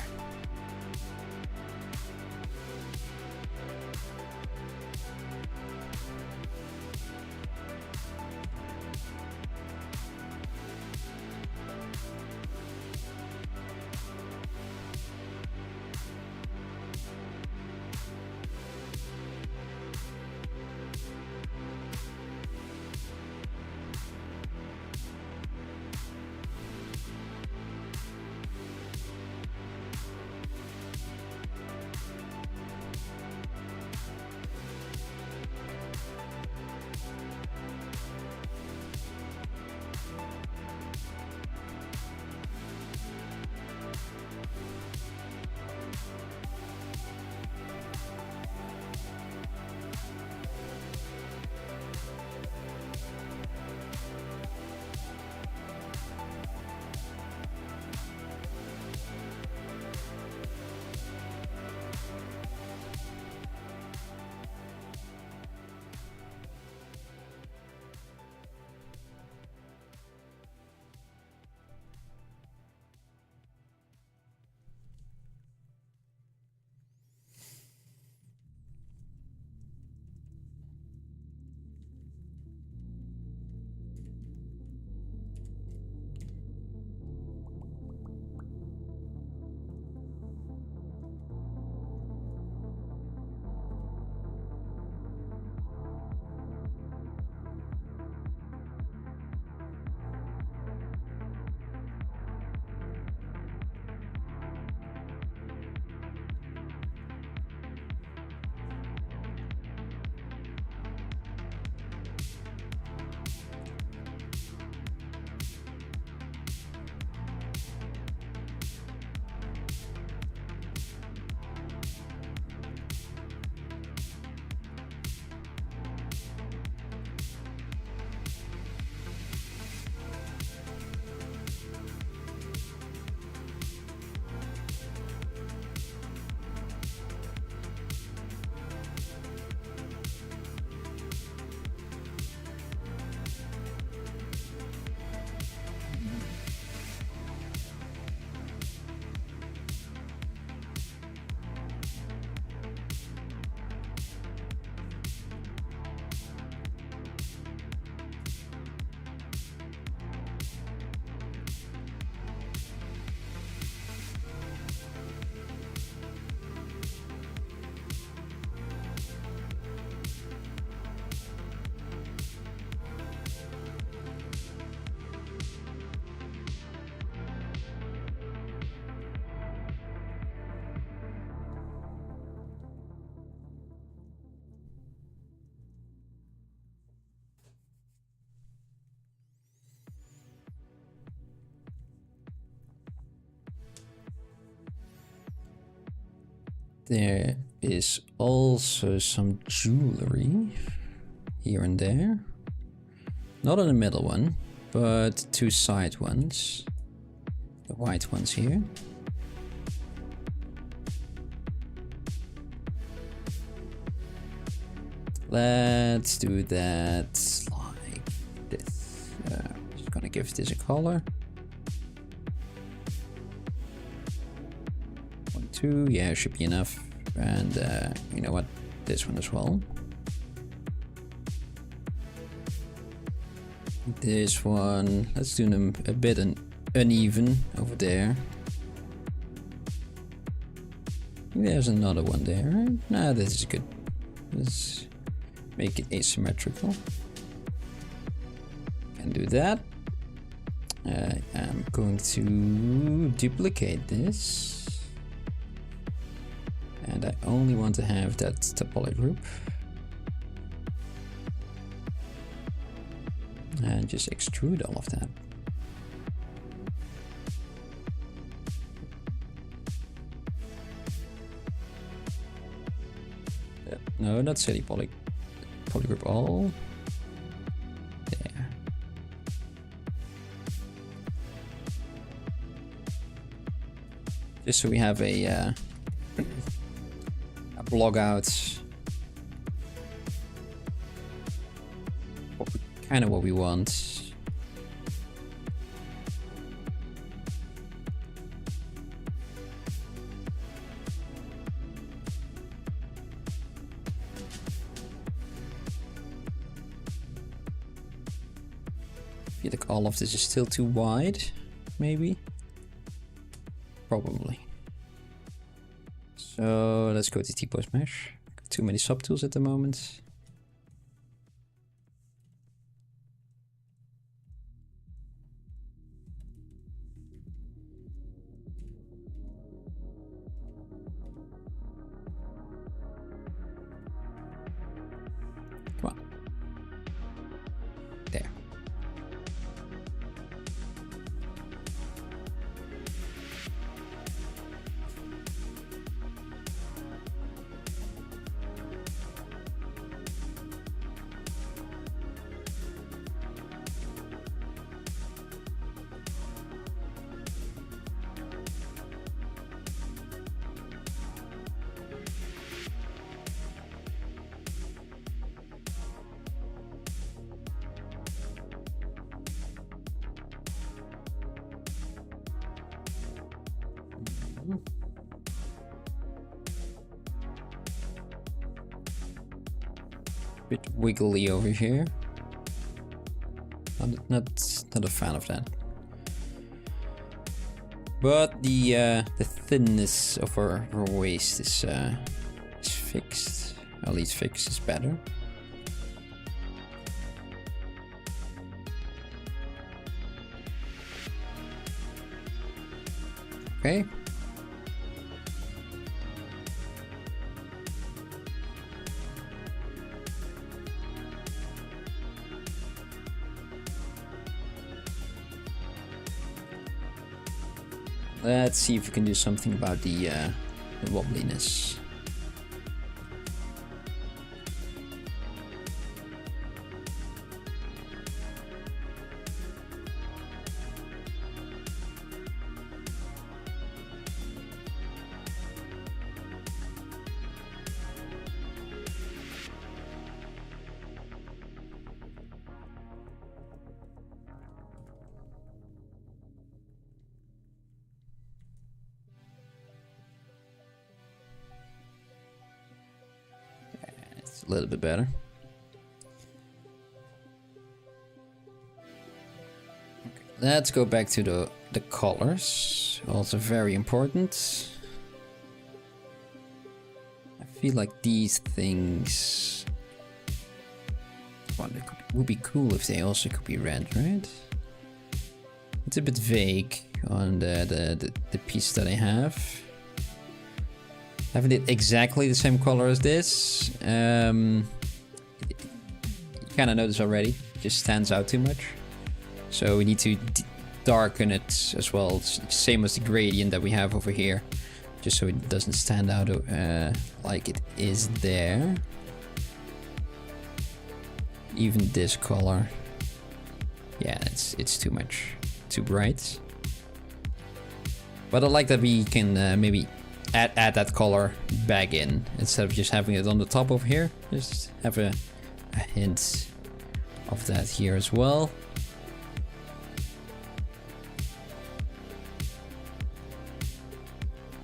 There is also some jewelry here and there. Not on the middle one, but 2 side ones. The white ones here. Let's do that like this. Just gonna give this a color. 1, 2, yeah, should be enough. And you know what? This one as well. This one, let's do them a bit uneven over there. There's another one there. Nah, this is good. Let's make it asymmetrical. Can do that. I'm going to duplicate this. And I only want to have that poly group. And just extrude all of that. No, not city poly group all. There. Just so we have a blog out. Kind of what we want. I feel like all of this is still too wide, maybe. Probably. So let's go to T-Pose Mesh. Got too many subtools at the moment. Come on. There. Bit wiggly over here. Not a fan of that. But the thinness of her waist is fixed. At least fixed is better. Okay. Let's see if we can do something about the wobbliness. A little bit better. Okay, let's go back to the colors. Also very important. I feel like these things, well, it would be cool if they also could be red, right? It's a bit vague on the piece that I have. I haven't did exactly the same color as this. You kind of notice already. It just stands out too much. So we need to darken it as well. It's same as the gradient that we have over here. just so it doesn't stand out like it is there. Even this color, yeah, it's too much, too bright. But I like that we can maybe add that color back in instead of just having it on the top over here. Just have a hint of that here as well.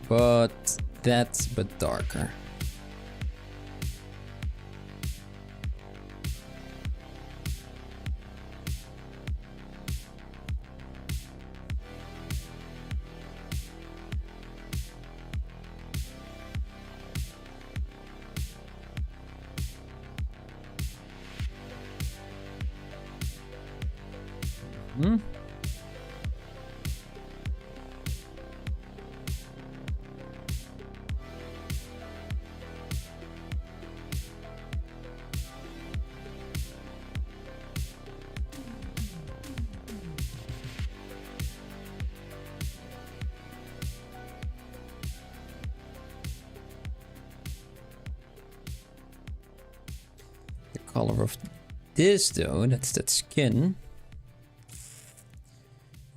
But that's darker. Color of this though, that's that skin.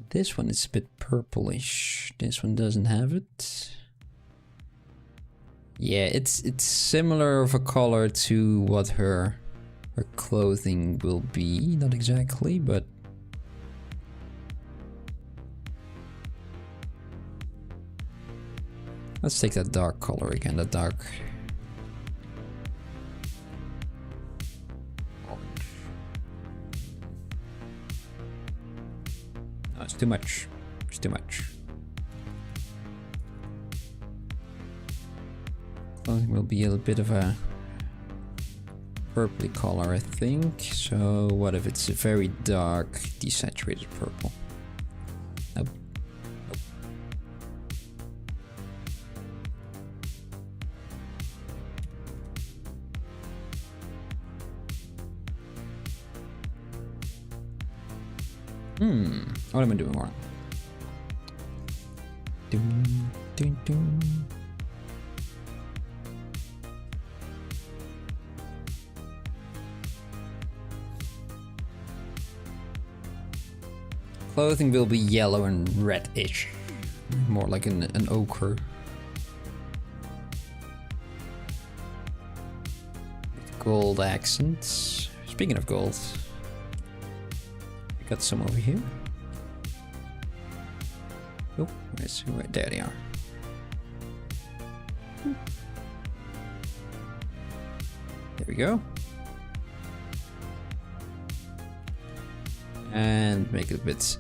This one is a bit purplish. This one doesn't have it. Yeah, it's similar of a color to what her clothing will be. Not exactly, but let's take that dark color again, the dark. It's too much. It's too much. Clothing will be a little bit of a purpley color, I think. So what if it's a very dark, desaturated purple? Nope. What am I doing wrong? Dun, dun, dun. Clothing will be yellow and reddish, more like an ochre. With gold accents. Speaking of gold, got some over here. Oh, right there they are. There we go. And make it a bit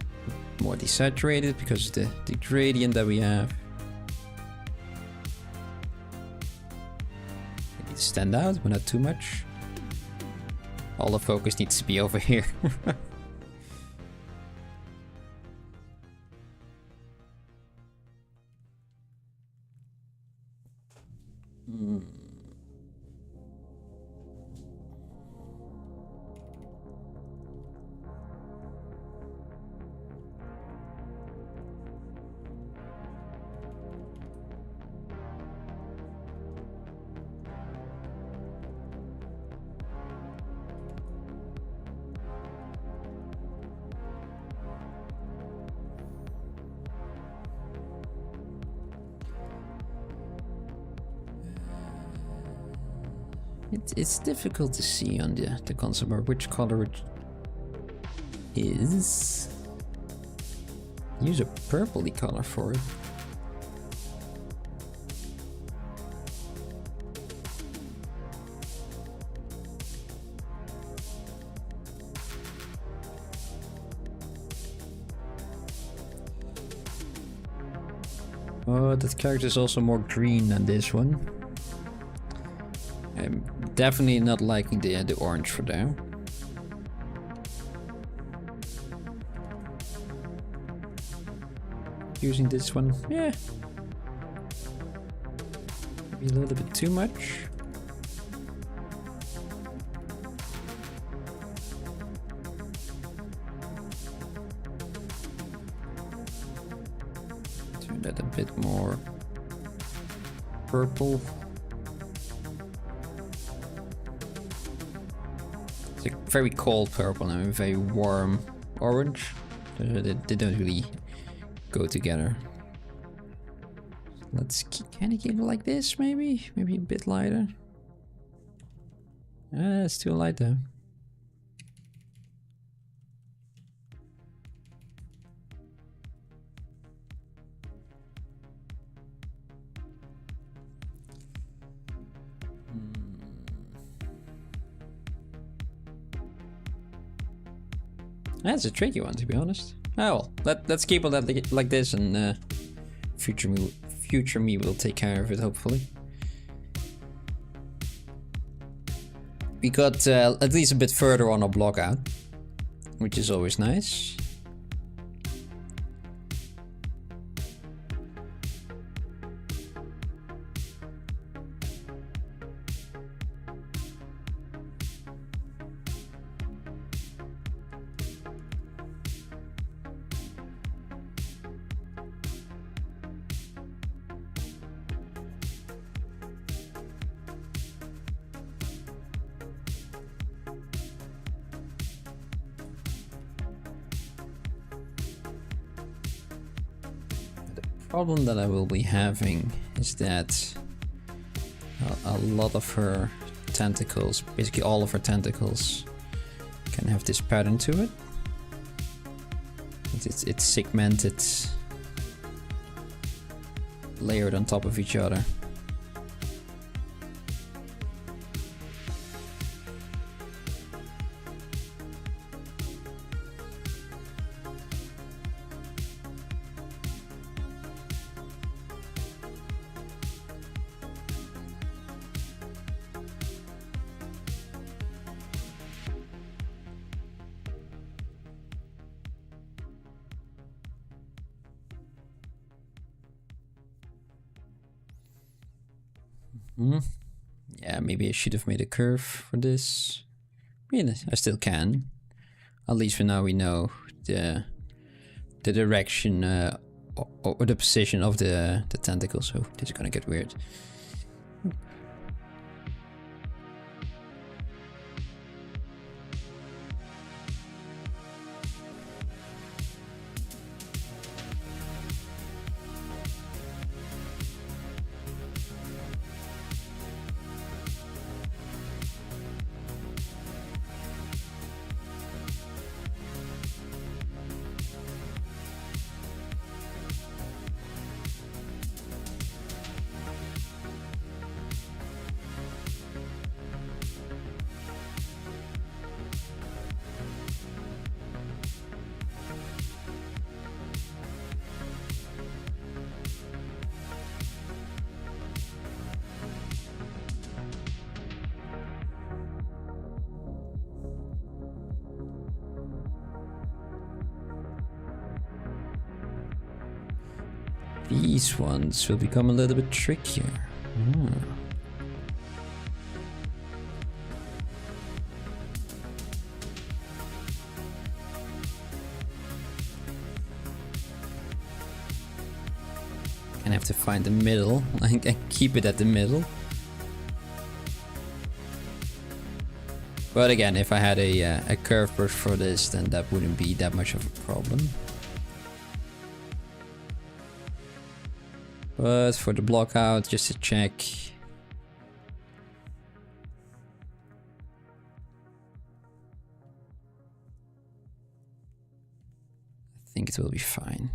more desaturated because of the gradient that we have. Maybe stand out, but not too much. All the focus needs to be over here. It's difficult to see on the concept art which color it is. Use a purpley color for it. Oh, that character is also more green than this one. I'm definitely not liking the orange for there. Using this one, yeah. Maybe a little bit too much. Turn that a bit more purple. It's a very cold purple and a very warm orange. They don't really go together. Let's kind of keep it like this, maybe a bit lighter. It's too light though. That's a tricky one, to be honest. Oh well, let's keep it like this, and future me will take care of it, hopefully. We got at least a bit further on our block out, which is always nice. Problem that I will be having is that a lot of her tentacles, basically all of her tentacles, can have this pattern to it. It's segmented, layered on top of each other. Yeah, maybe I should have made a curve for this. I mean, I still can. At least for now we know the direction or the position of the tentacle, so this is gonna get weird. These ones will become a little bit trickier. And have to find the middle and keep it at the middle. But again, if I had a curve brush for this, then that wouldn't be that much of a problem. But for the block out, just to check. I think it will be fine.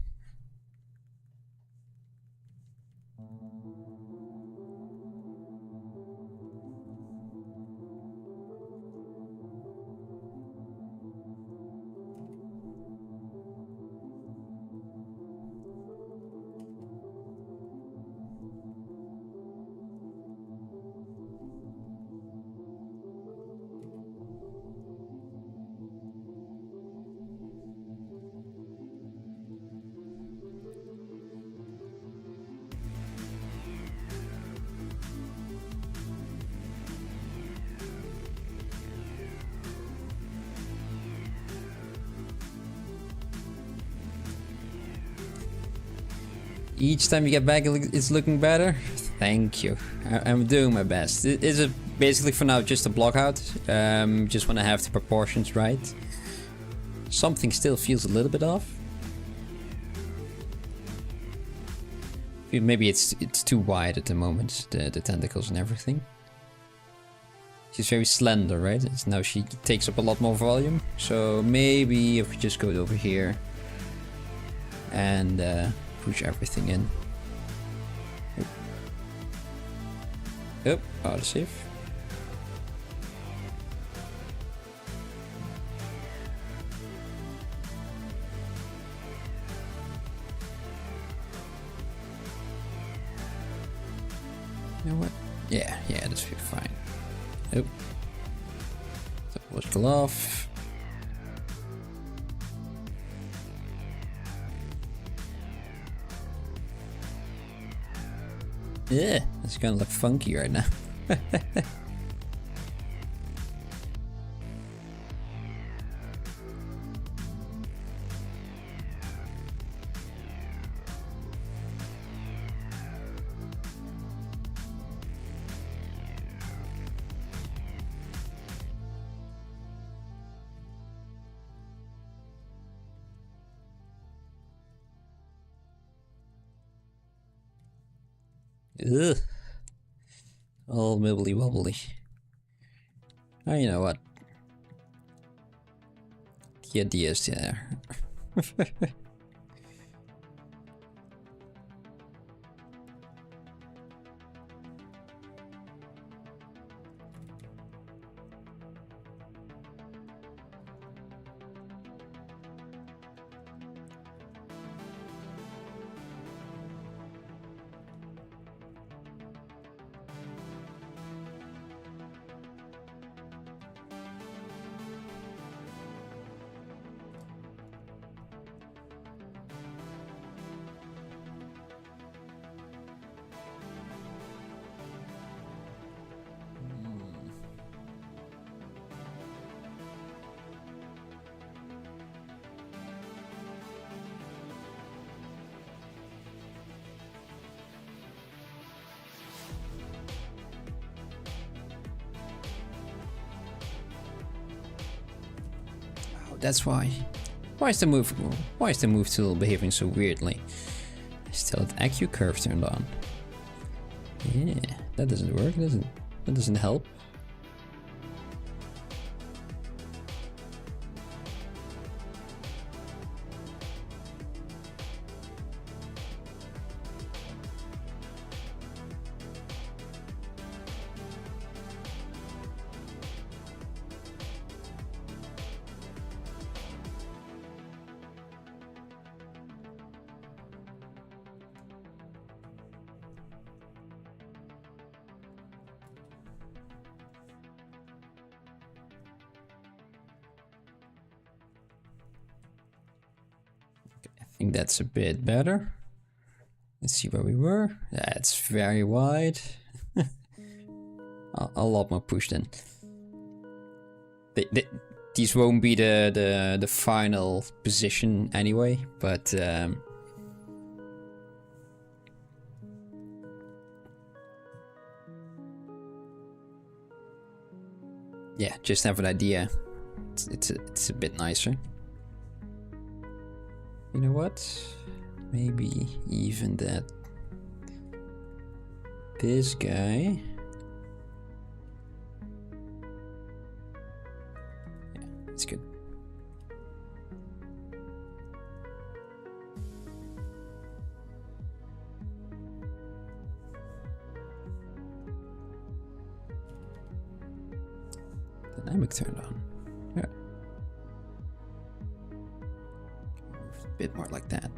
Each time you get back, it's looking better. Thank you. I'm doing my best. Is it basically for now just a block out? Just want to have the proportions right. Something still feels a little bit off. Maybe it's too wide at the moment, the tentacles and everything. She's very slender, right? Now she takes up a lot more volume. So maybe if we just go over here and push everything in. Yep, autosave. You know what? Yeah, this feels fine. Oh. That was glove. Yeah, it's gonna look funky right now. Ugh. All wibbly wobbly. Oh, you know what? The idea is there. That's why. Why is the move tool behaving so weirdly? I still have AQ curve turned on. Yeah, that doesn't work, that doesn't help. I think that's a bit better. Let's see where we were. That's very wide. A lot more pushed in. These won't be the final position anyway, but yeah, just have an idea. It's a bit nicer. You know what? Maybe even that this guy. Yeah, it's good. Dynamic turned on. Yeah. A bit more like that.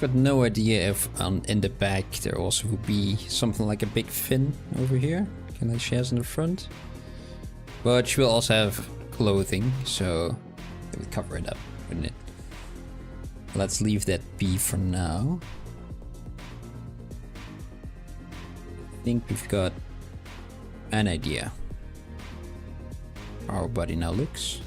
Got no idea if in the back there also would be something like a big fin over here, kind of like she has in the front. But she will also have clothing, so it would cover it up, wouldn't it? Let's leave that be for now. I think we've got an idea how our body now looks.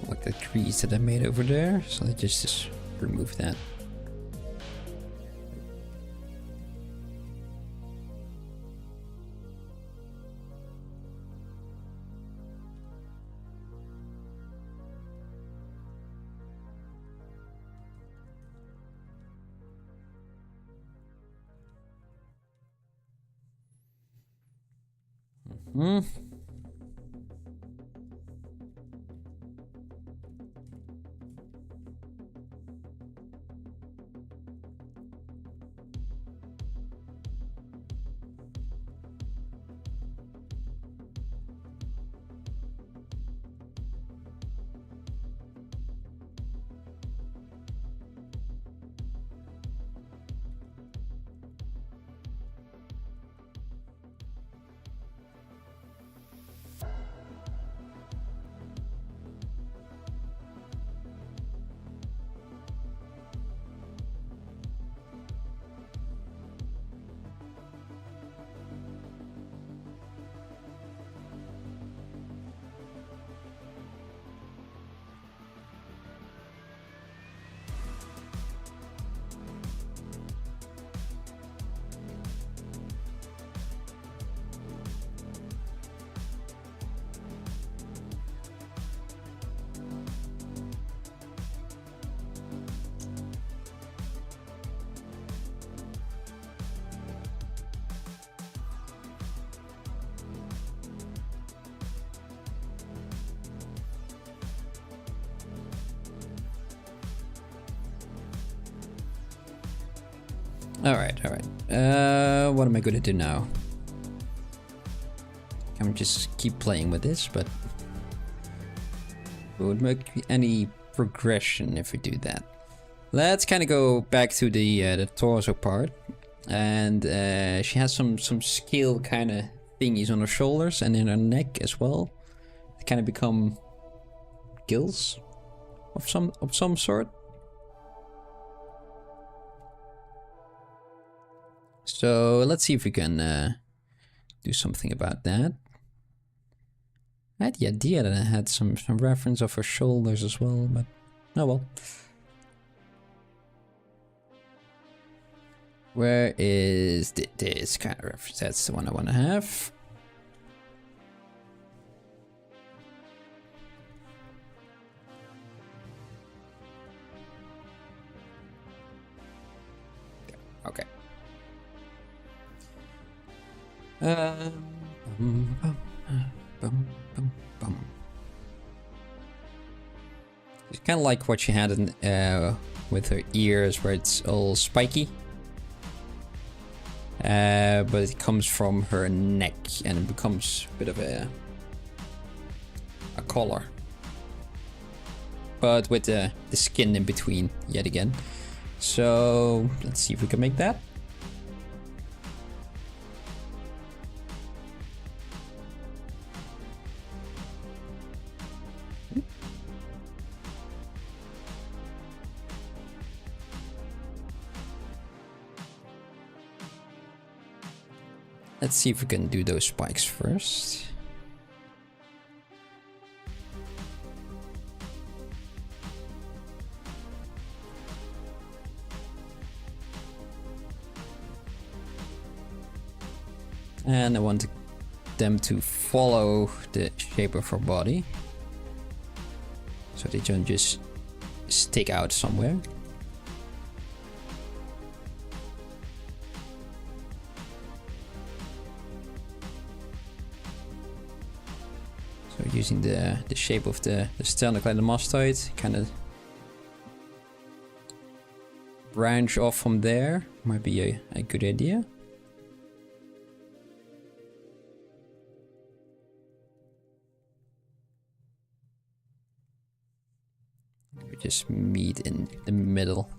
Like the crease that I made over there, so I just remove that. Alright. What am I gonna do now? I'm just keep playing with this, but it would make any progression if we do that. Let's kind of go back to the torso part, and she has some scale kind of thingies on her shoulders and in her neck as well. They kind of become gills of some sort. So let's see if we can do something about that. I had the idea that I had some reference of her shoulders as well, but oh well. Where is this kind of reference? That's the one I want to have. Okay. It's kind of like what she had in, with her ears, where it's all spiky. But it comes from her neck and it becomes a bit of a collar. But with the skin in between yet again. So let's see if we can make that. Let's see if we can do those spikes first. And I want them to follow the shape of her body, so they don't just stick out somewhere. So using the shape of the sternocleidomastoid, kind of branch off from there, might be a good idea. We just meet in the middle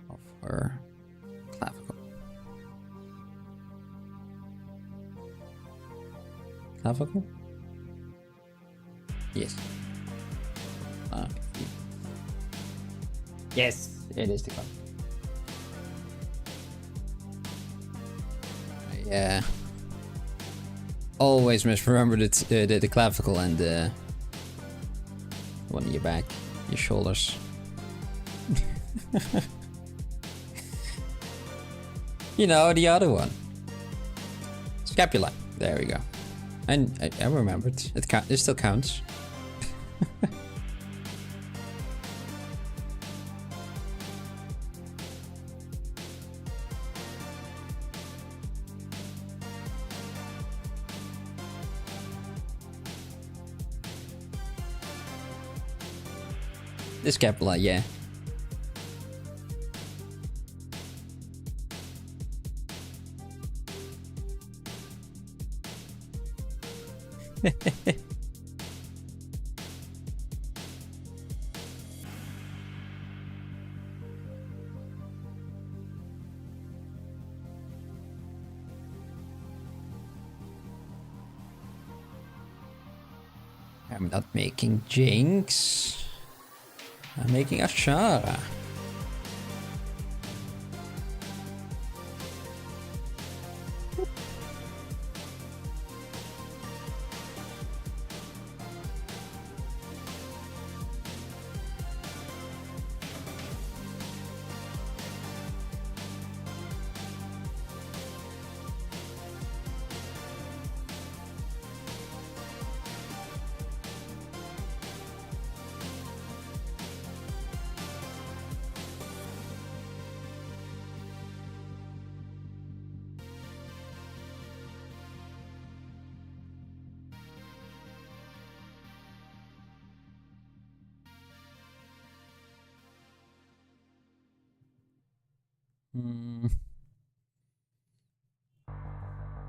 of her clavicle. Clavicle? Yes. Yes, it is the clavicle. Yeah. Always misremember the clavicle and the one in your back, your shoulders. You know, the other one. Scapula. There we go. And I remembered. It still counts. The scapula, yeah. I'm not making Jinx. I'm making Azshara.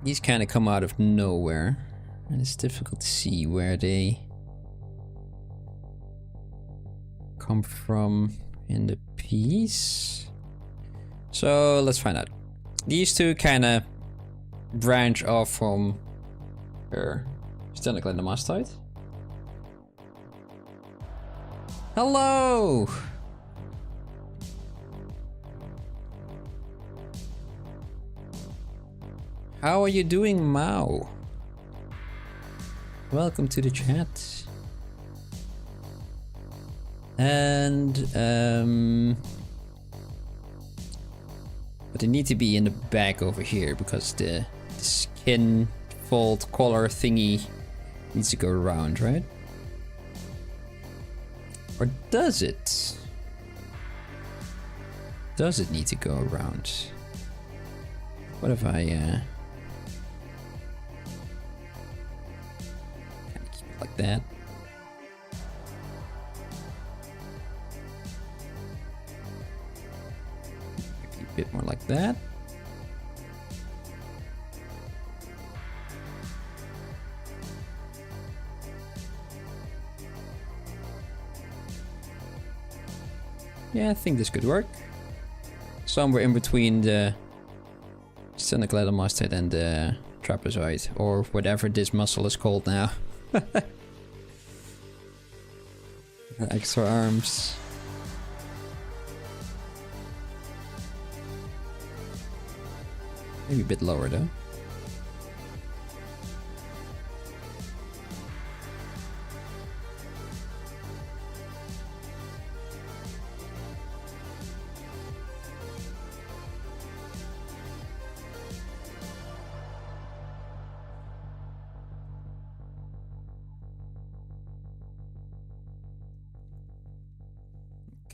These kind of come out of nowhere, and it's difficult to see where they come from in the piece. So let's find out. These two kind of branch off from her sternocleidomastoid. Hello! How are you doing, Mao? Welcome to the chat. And but they need to be in the back over here because the skin fold collar thingy needs to go around, right? Or does it? Does it need to go around? What if I kind of keep it like that? Maybe a bit more like that. Yeah, I think this could work. Somewhere in between the sternocleidomastoid and the trapezoid, or whatever this muscle is called now. Extra arms. Maybe a bit lower though.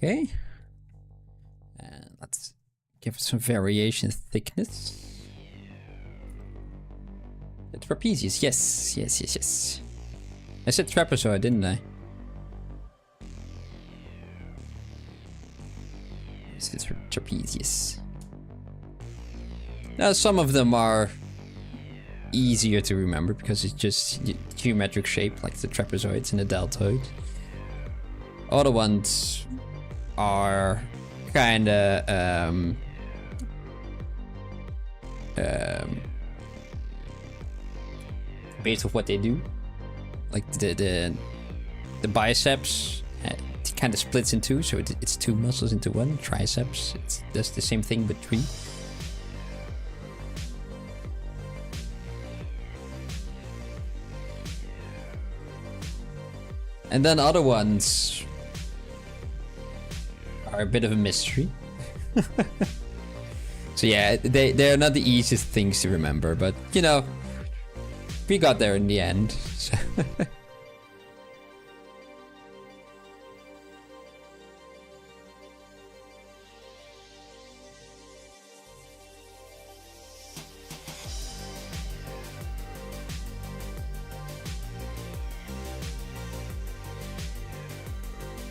Okay, and let's give it some variation thickness. The trapezius, yes. I said trapezoid, didn't I? It's the trapezius. Now, some of them are easier to remember because it's just geometric shape, like the trapezoids and the deltoid. Other ones are kinda based on what they do. Like the biceps, it kind of splits in two, so it's two muscles into one. Triceps, it does the same thing but three. And then other ones are a bit of a mystery. So yeah, they're not the easiest things to remember, but you know, we got there in the end. So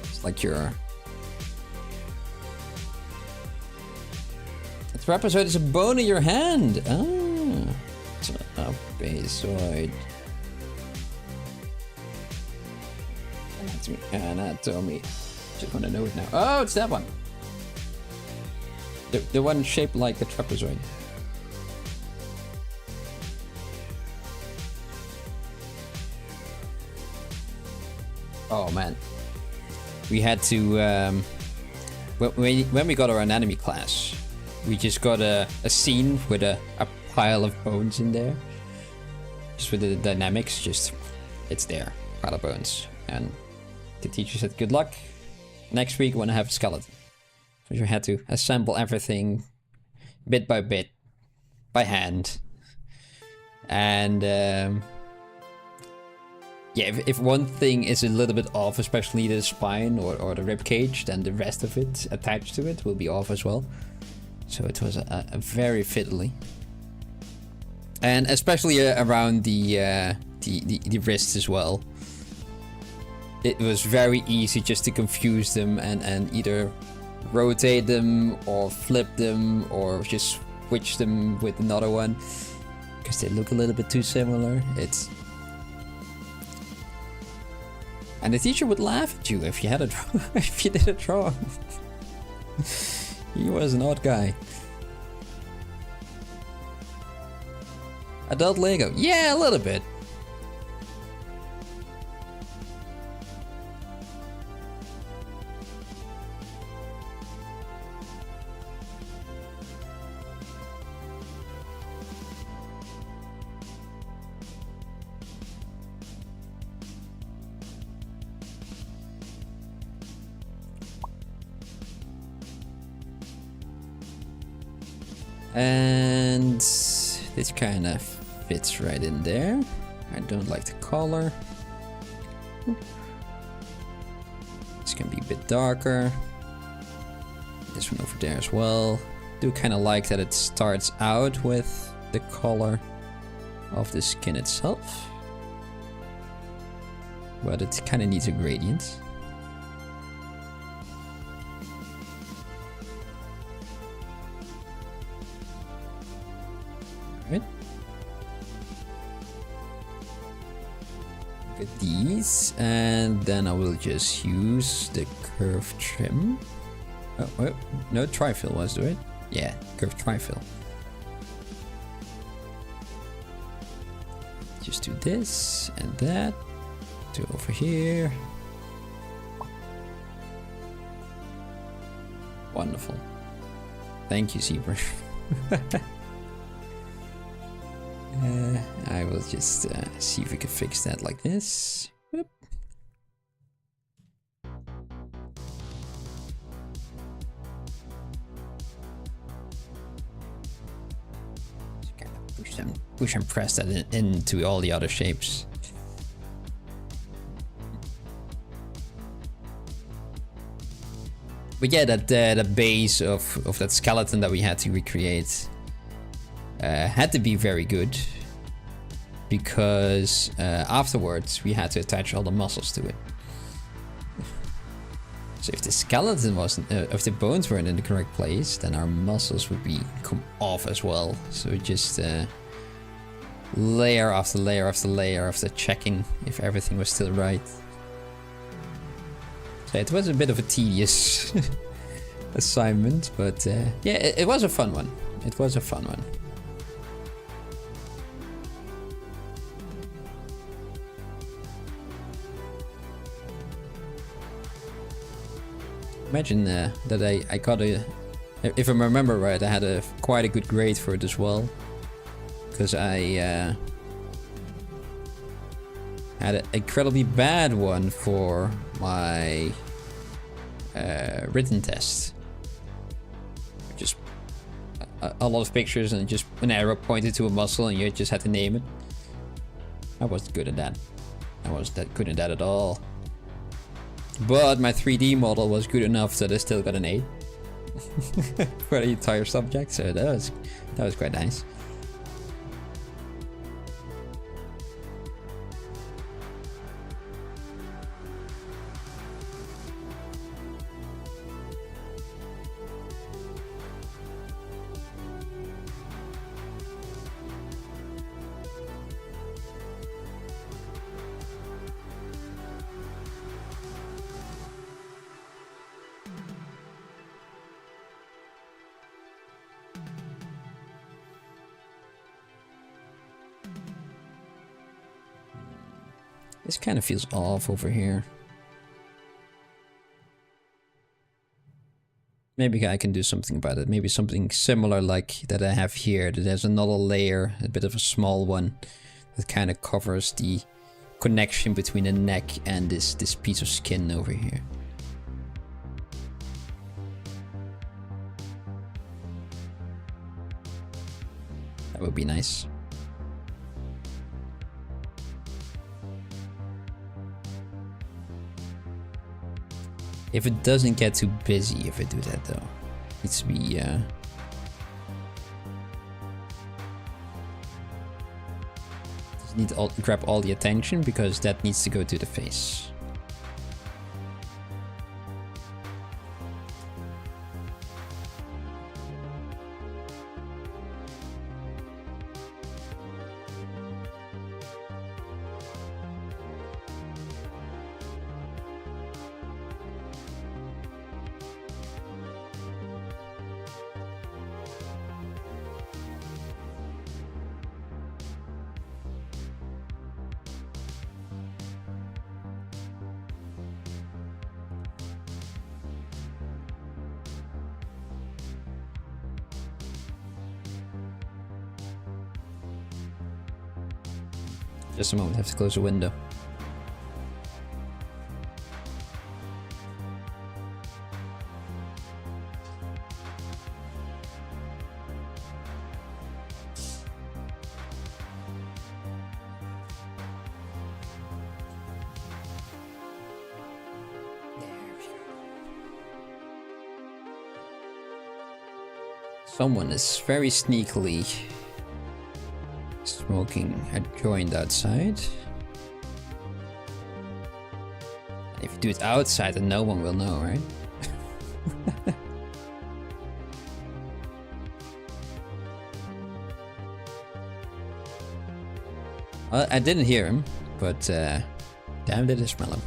it's like your trapezoid is a bone in your hand. Ah, it's a trapezoid. Anatomy. Just want to know it now. Oh, it's that one. The one shaped like a trapezoid. Oh man, we had to when we got our anatomy class. We just got a scene with a pile of bones in there. Just with the dynamics, just it's there, pile of bones. And the teacher said, good luck. Next week, I want to have a skeleton. So you had to assemble everything bit by bit, by hand. And yeah, if one thing is a little bit off, especially the spine or the rib cage, then the rest of it attached to it will be off as well. So it was a very fiddly, and especially around the wrists as well. It was very easy just to confuse them and either rotate them or flip them or just switch them with another one because they look a little bit too similar. And the teacher would laugh at you if you had it if you did it wrong. He was an odd guy. Adult Lego. Yeah, a little bit. And this kind of fits right in there. I don't like the color. This can be a bit darker. This one over there as well. Do kind of like that it starts out with the color of the skin itself, but it kind of needs a gradient. Right. Look at these, and then I will just use the curve trim. Oh, wait, no, trifill was do it. Yeah, curve trifill. Just do this and that. Do over here. Wonderful. Thank you, ZBrush. I will just see if we can fix that like this. Whoop. Push and press that into all the other shapes. But yeah, that the base of that skeleton that we had to recreate had to be very good, because afterwards we had to attach all the muscles to it. So if the skeleton wasn't, if the bones weren't in the correct place, then our muscles would come off as well. So just layer after layer after layer after checking if everything was still right. So it was a bit of a tedious assignment, but yeah, it was a fun one. It was a fun one. Imagine that I got a, if I remember right, I had quite a good grade for it as well, because I had an incredibly bad one for my written test. Just a lot of pictures and just an arrow pointed to a muscle and you just had to name it. I wasn't good at that. I wasn't that good at that at all. But my 3D model was good enough that I still got an 8 for the entire subject, so that was quite nice. This kind of feels off over here. Maybe I can do something about it. Maybe something similar like that I have here. That there's another layer, a bit of a small one, that kind of covers the connection between the neck and this piece of skin over here. That would be nice. If it doesn't get too busy if I do that though. It needs to be just need to grab all the attention because that needs to go to the face. Just a moment, I have to close the window. Someone is very sneakily smoking a joint outside. And if you do it outside, then no one will know, right? Well, I didn't hear him, but damn did I smell him.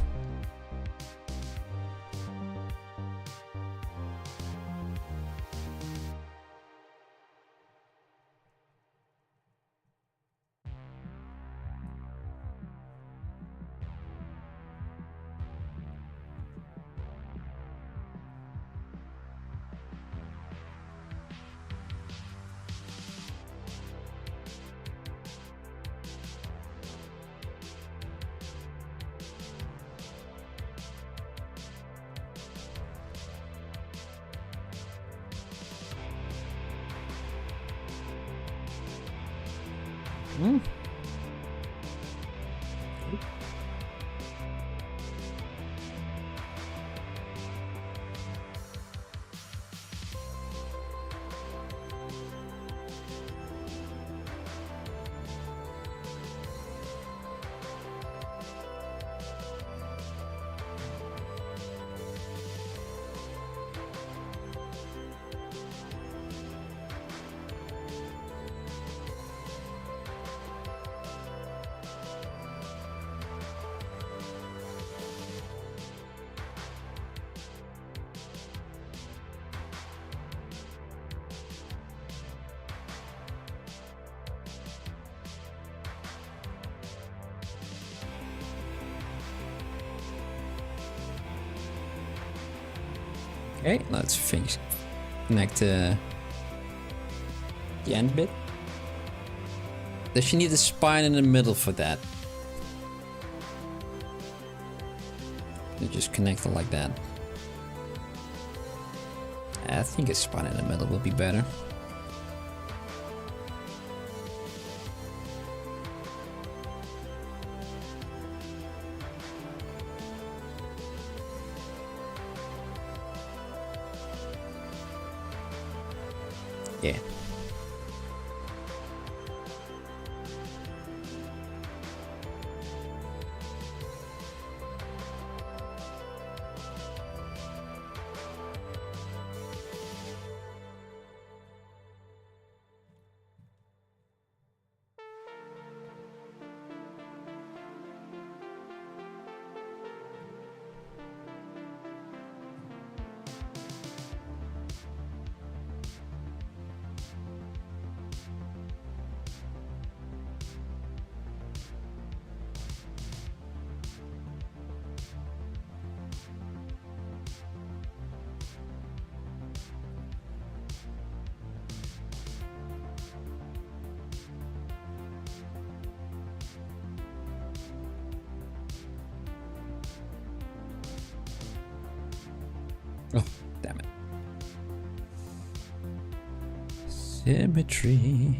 Hmm. Okay, let's finish. Connect the end bit. Does she need a spine in the middle for that? You just connect it like that. I think a spine in the middle will be better. Yeah. Oh, damn it. Symmetry.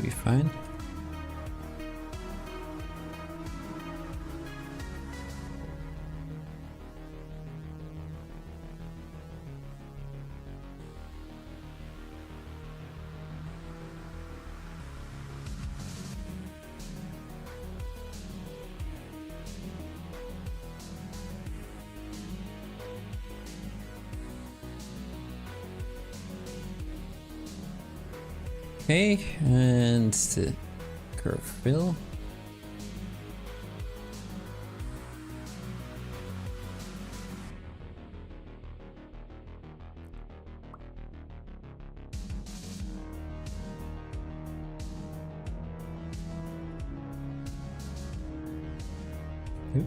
be fine. Okay, and the curve fill. Oop.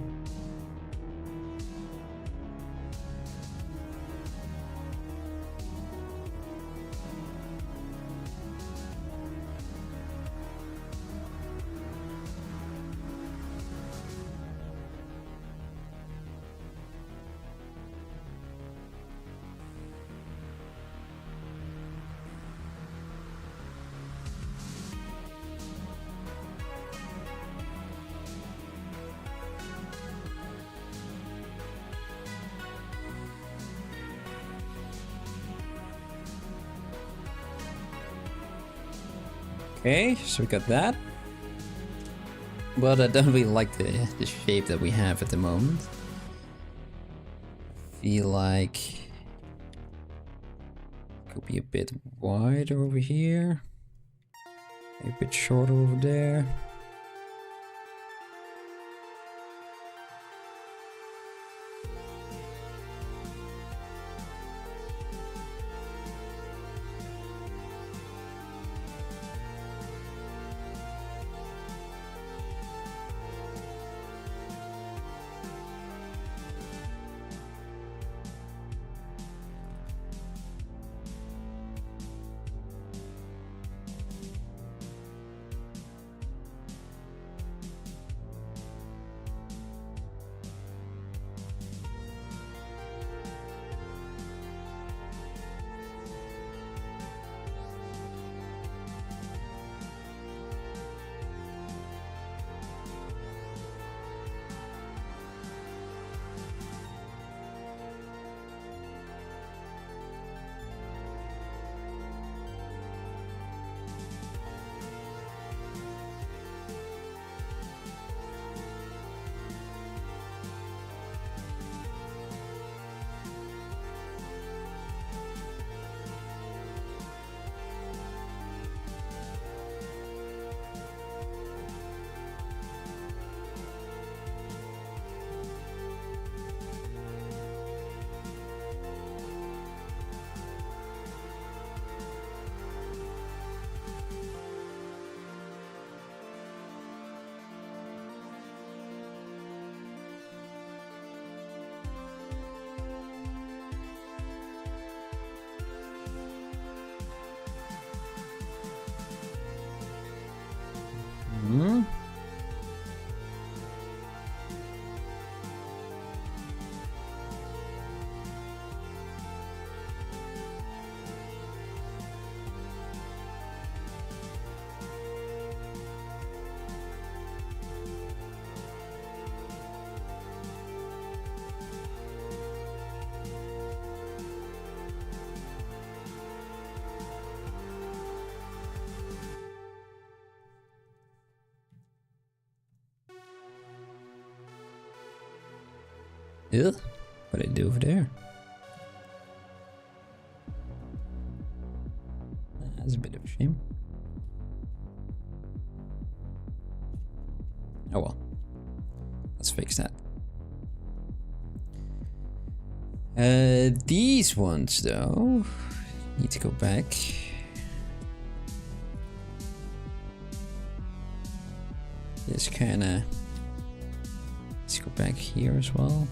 Okay, so we got that. But I don't really like the shape that we have at the moment. Feel like could be a bit wider over here. A bit shorter over there. Hmm. Ugh, what did I do over there? That's a bit of a shame. Oh well, let's fix that. These ones though, need to go back. This kinda, let's go back here as well.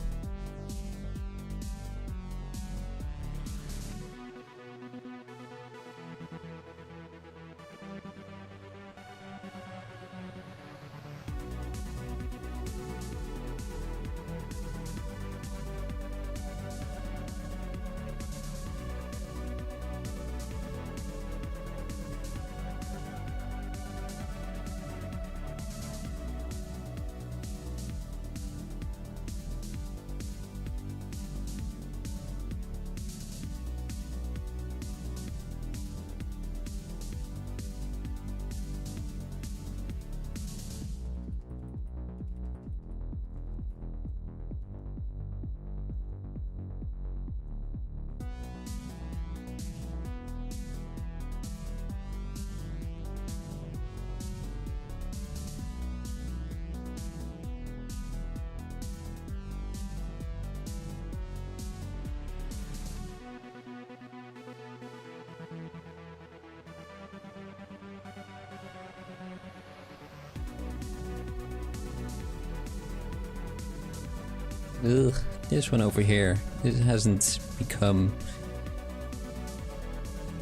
Ugh, this one over here. This hasn't become...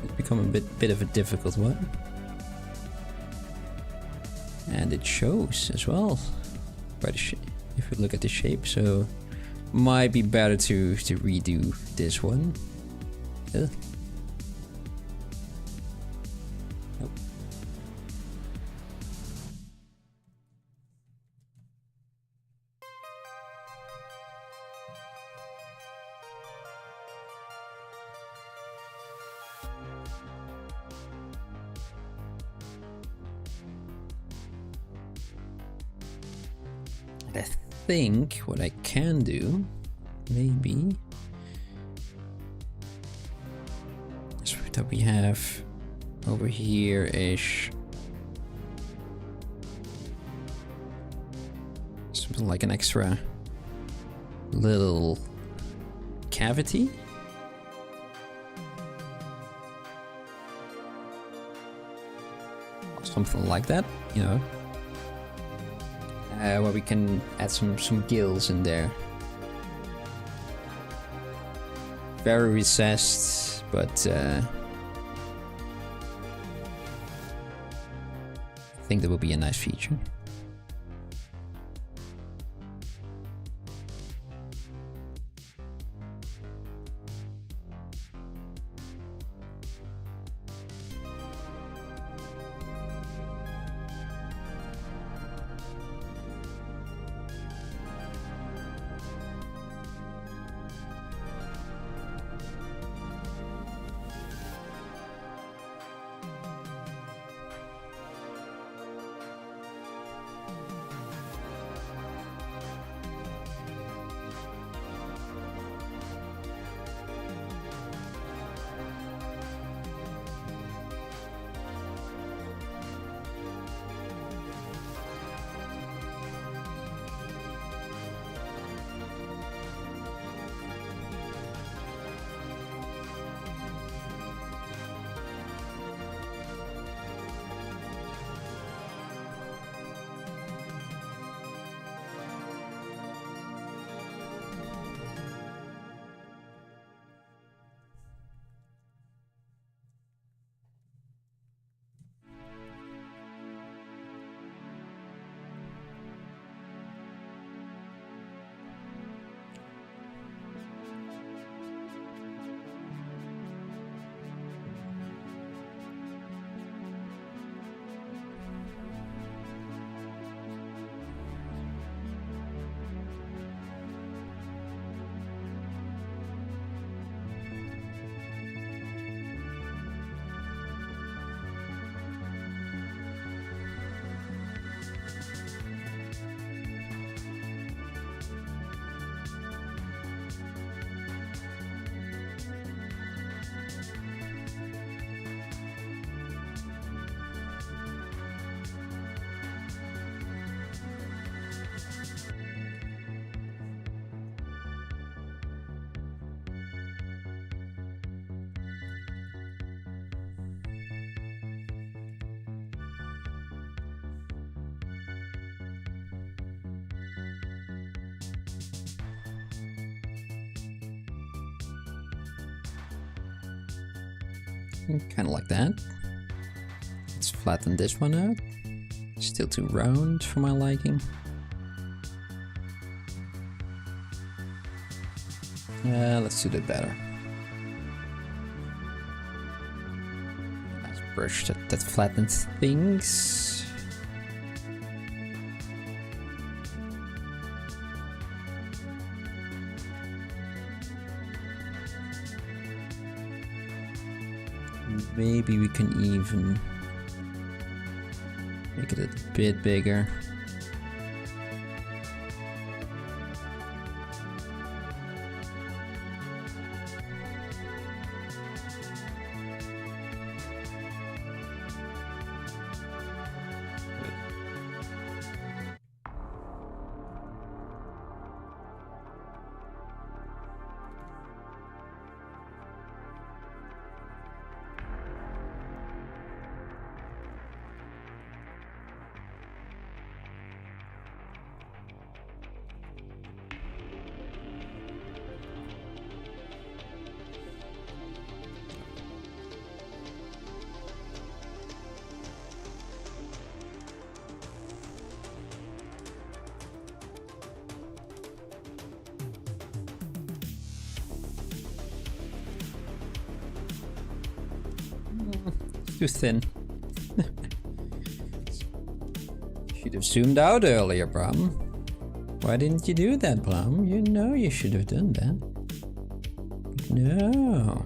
It's become a bit of a difficult one. And it shows as well. By the if we look at the shape, so... Might be better to redo this one. Ugh. Nope. I think what I can do, maybe, is that we have over here-ish something like an extra little cavity. Something like that, you know. Where we can add some gills in there. Very recessed, but I think that will be a nice feature. Kind of like that. Let's flatten this one out. Still too round for my liking. Let's do that better. Nice brush that flattens things. Maybe we can even make it a bit bigger. too thin. Should have zoomed out earlier, Plum. Why didn't you do that, Plum? You know you should have done that. No.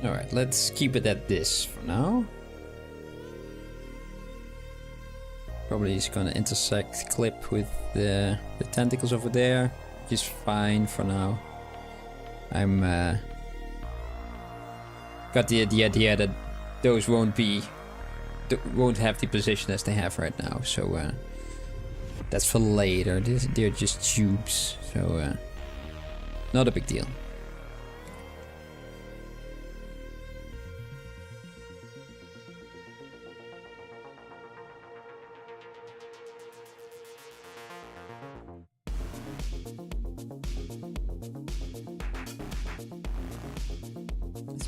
Alright, let's keep it at this for now. Probably is gonna intersect clip with the tentacles over there, which is fine for now. I'm got the idea that those won't have the position as they have right now, so that's for later. They're just tubes, so not a big deal.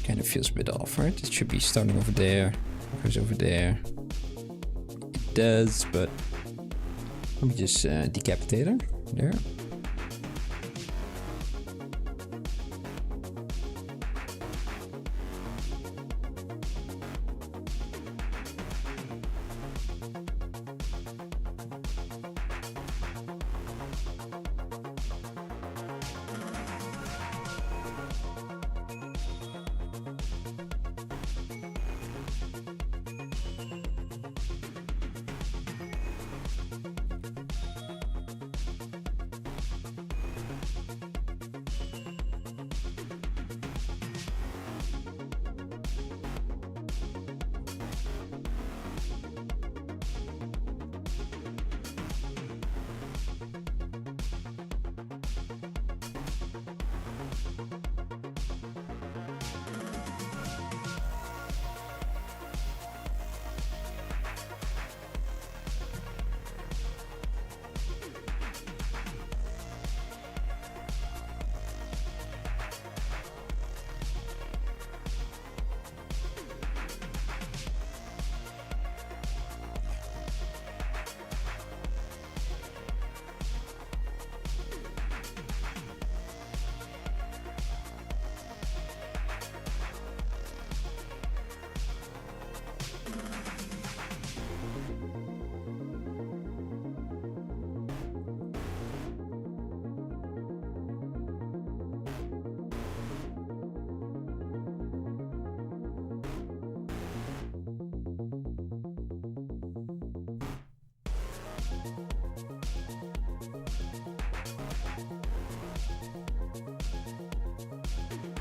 Kind of feels a bit off, right? It should be starting over there, goes over there. It does, but let me just decapitate her there.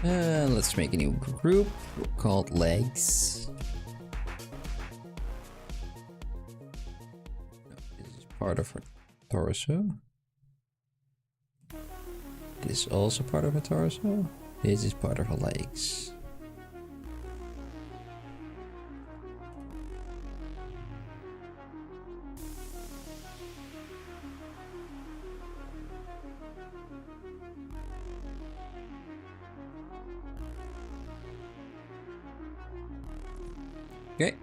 Let's make a new group called legs. This is part of her torso. This is also part of her torso. This is part of her legs. Okay.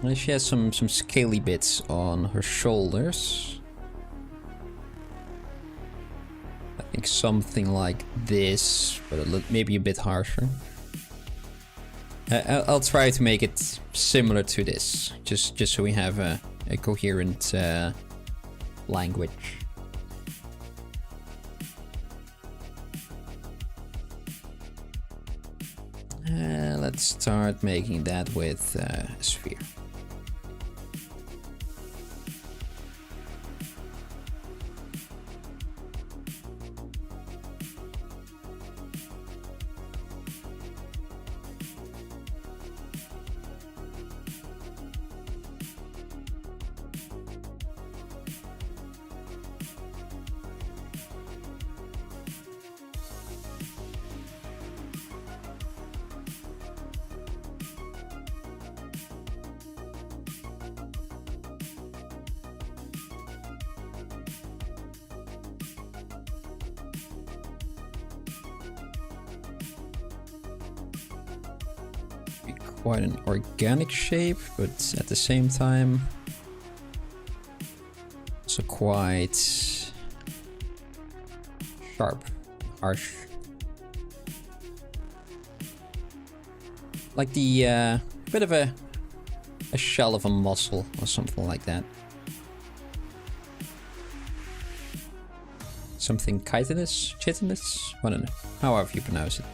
And she has some scaly bits on her shoulders. I think something like this, but maybe a bit harsher. I'll try to make it similar to this, just so we have a coherent language. Let's start making that with a sphere. Quite an organic shape, but at the same time also quite sharp, harsh. Like the bit of a shell of a mussel or something like that. Something chitinous, I don't know, however you pronounce it.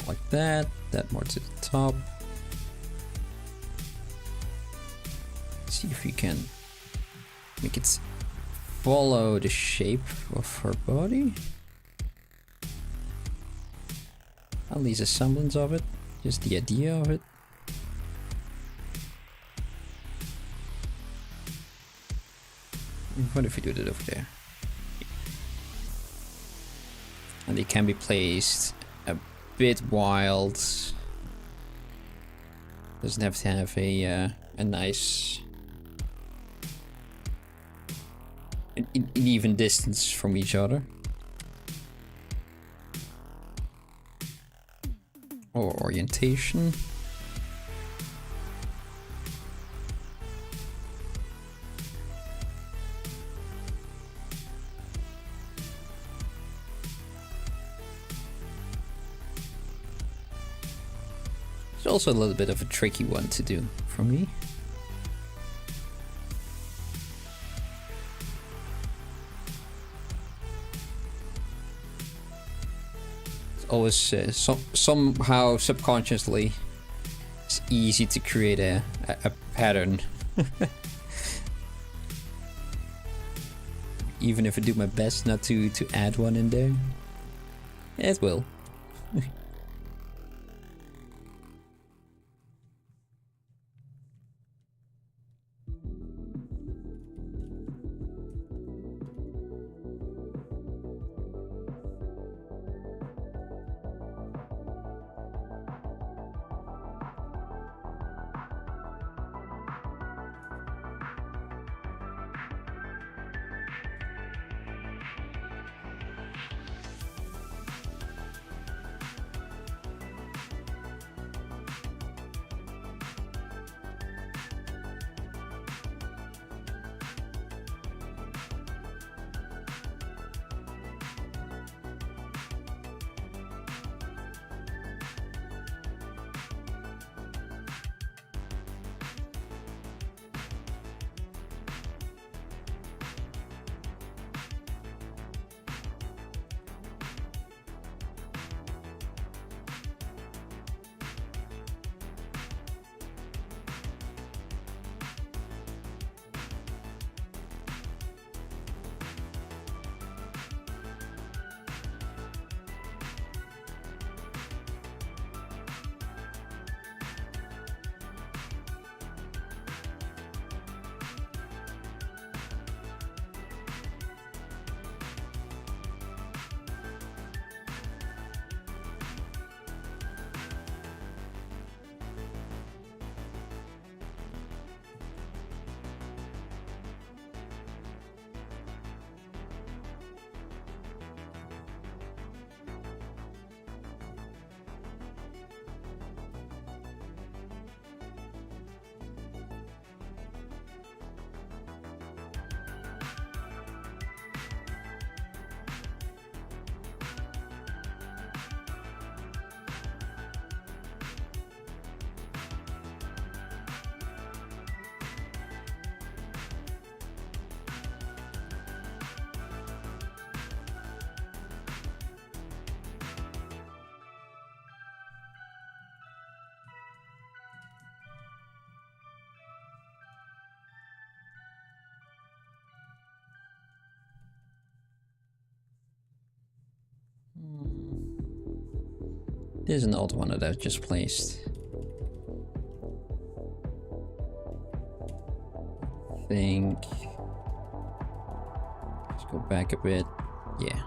like that. That more to the top. See if we can make it follow the shape of her body. At least a semblance of it. Just the idea of it. What if we do that over there? And they can be placed a bit wild. Doesn't have to have a nice an even distance from each other. Or orientation. It's also a little bit of a tricky one to do for me. Always somehow subconsciously it's easy to create a pattern. Even if I do my best not to add one in there, it will. There's an old one that I've just placed. I think. Let's go back a bit. Yeah.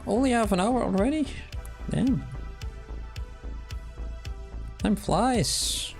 Only half an hour already? Damn. Time flies.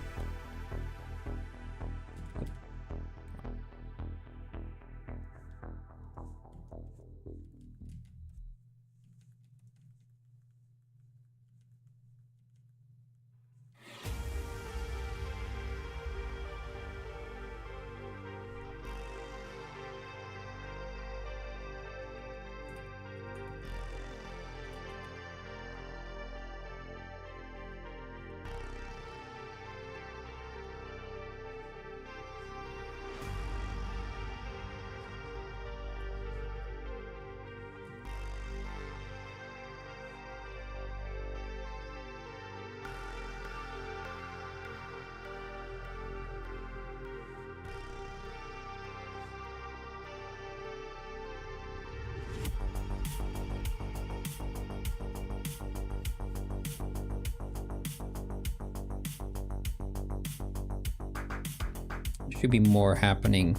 Should be more happening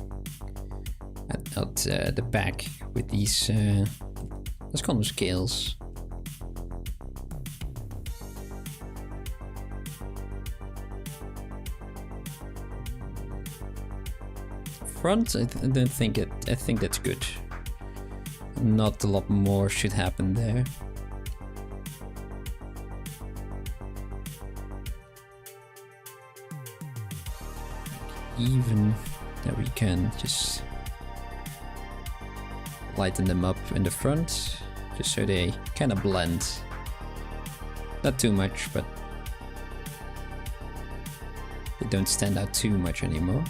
at the back with these, let's call them scales. Front, I don't think it. I think that's good. Not a lot more should happen there. Even that we can just lighten them up in the front, just so they kind of blend. Not too much, but they don't stand out too much anymore.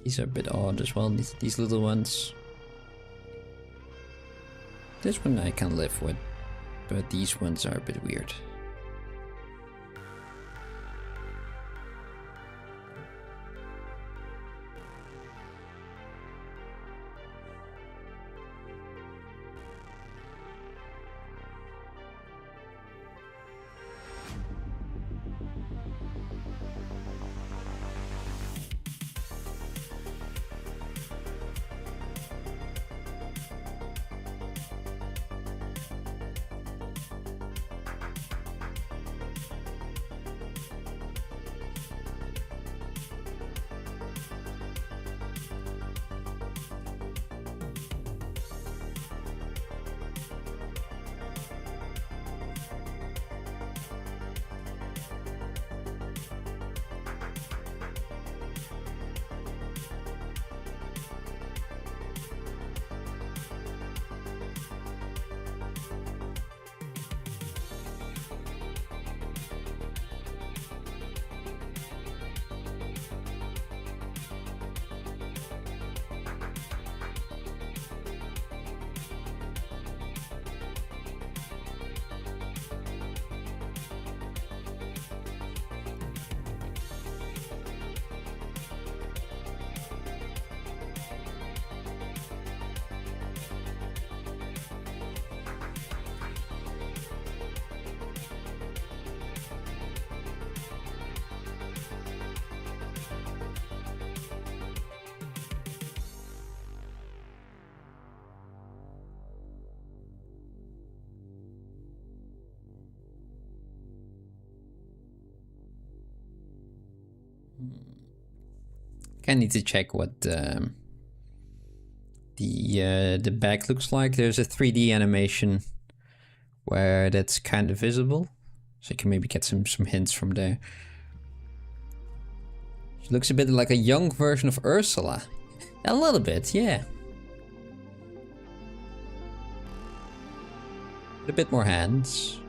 These are a bit odd as well, these little ones. This one I can live with, but these ones are a bit weird. I need to check what the back looks like. There's a 3D animation where that's kind of visible, so you can maybe get some hints from there. She looks a bit like a young version of Ursula. A little bit, yeah. With a bit more hands.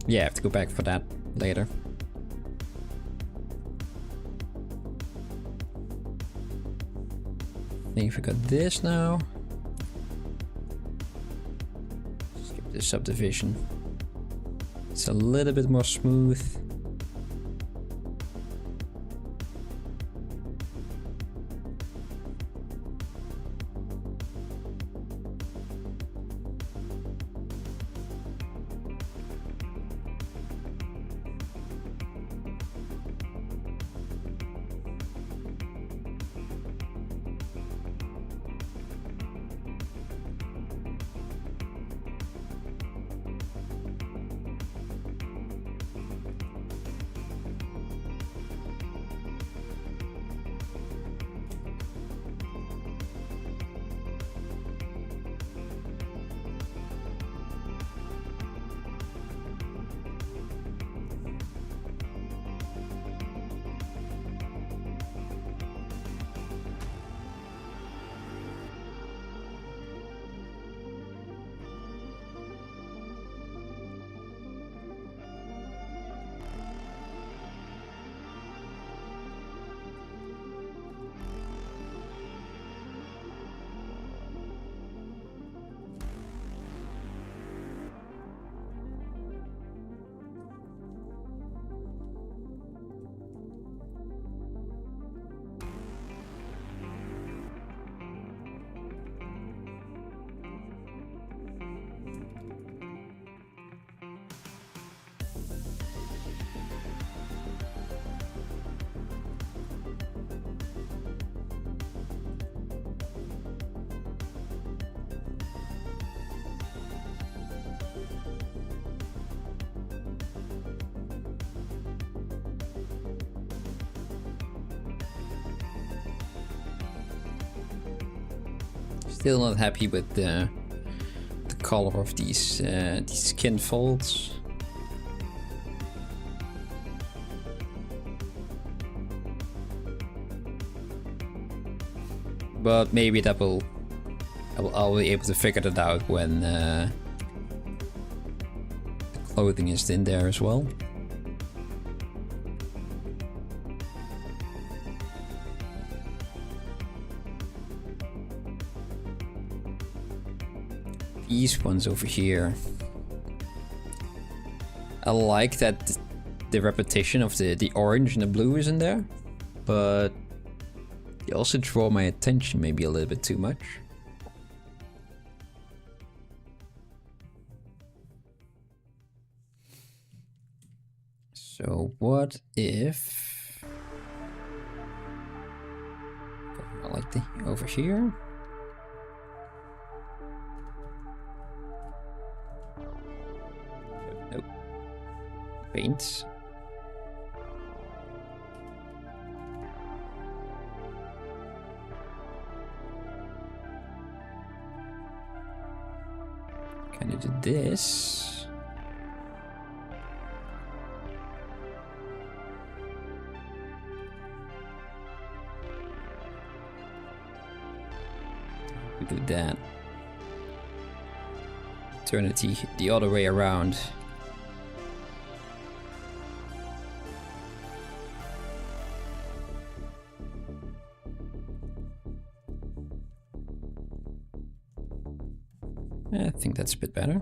Yeah, I have to go back for that later. I think if we got this now. Skip this subdivision. It's a little bit more smooth. Still not happy with the color of these skin folds. But maybe that I'll be able to figure that out when the clothing is in there as well. These ones over here. I like that the repetition of the orange and the blue is in there, but they also draw my attention maybe a little bit too much. So what if I like the over here? Nope. Paints. Can you do this? We do that. Turn it the other way around. I think that's a bit better.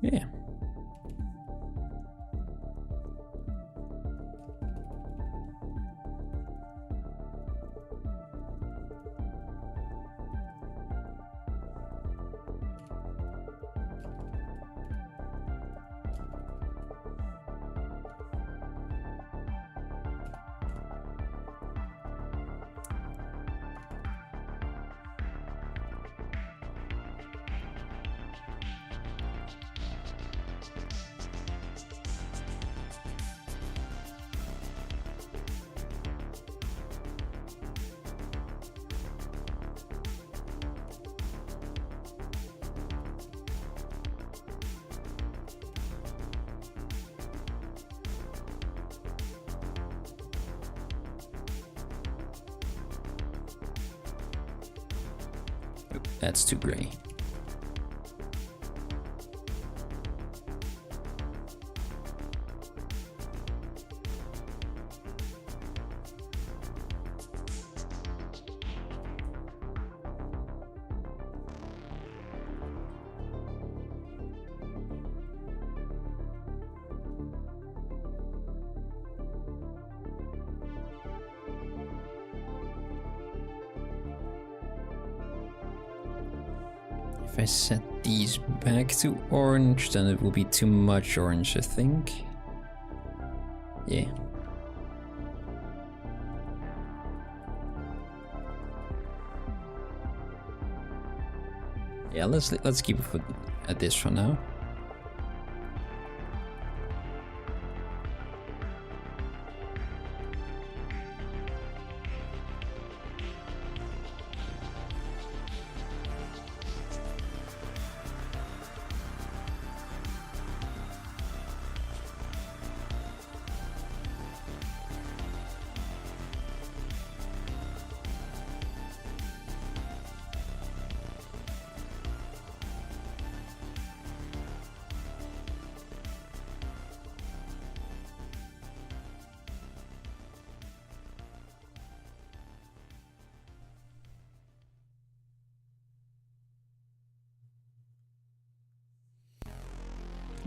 Yeah. That's too gray. if I set these back to orange, then it will be too much orange, I think. Yeah. Yeah, let's keep it at this for now.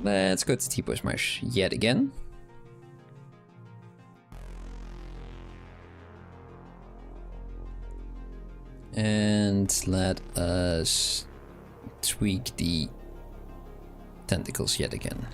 Let's go to T-Push Mesh yet again. And let us tweak the tentacles yet again.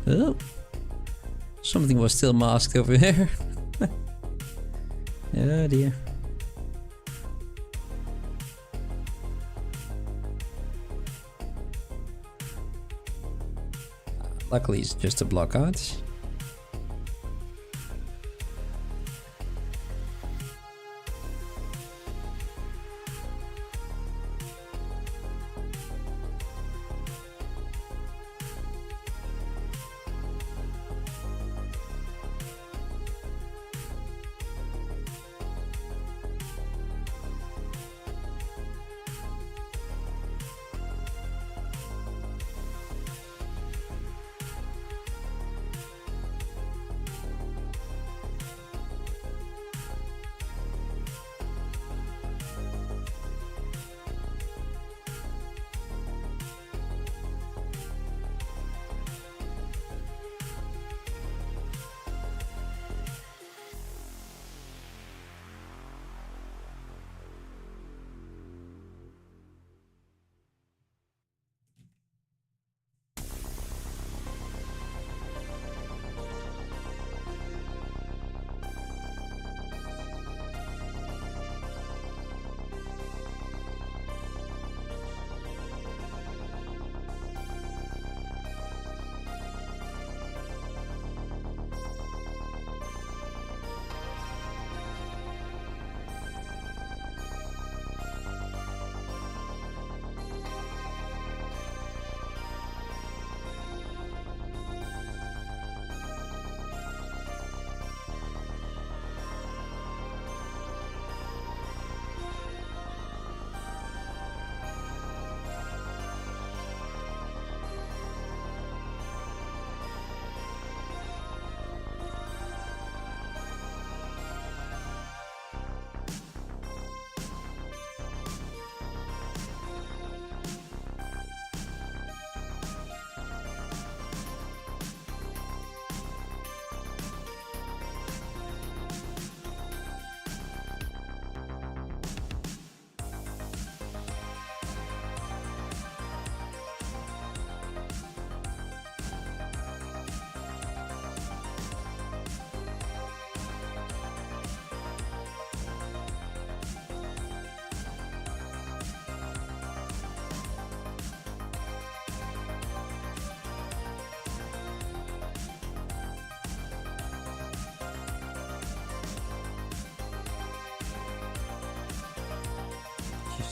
Oh. Something was still masked over there. Oh dear. Luckily it's just a block out.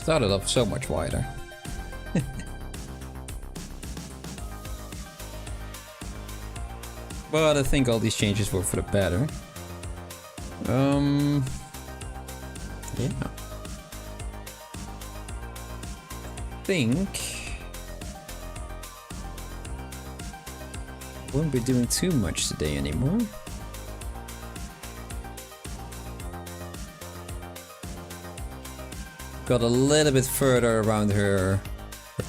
started off so much wider. But I think all these changes were for the better. Yeah. I think won't be doing too much today anymore. Got a little bit further around her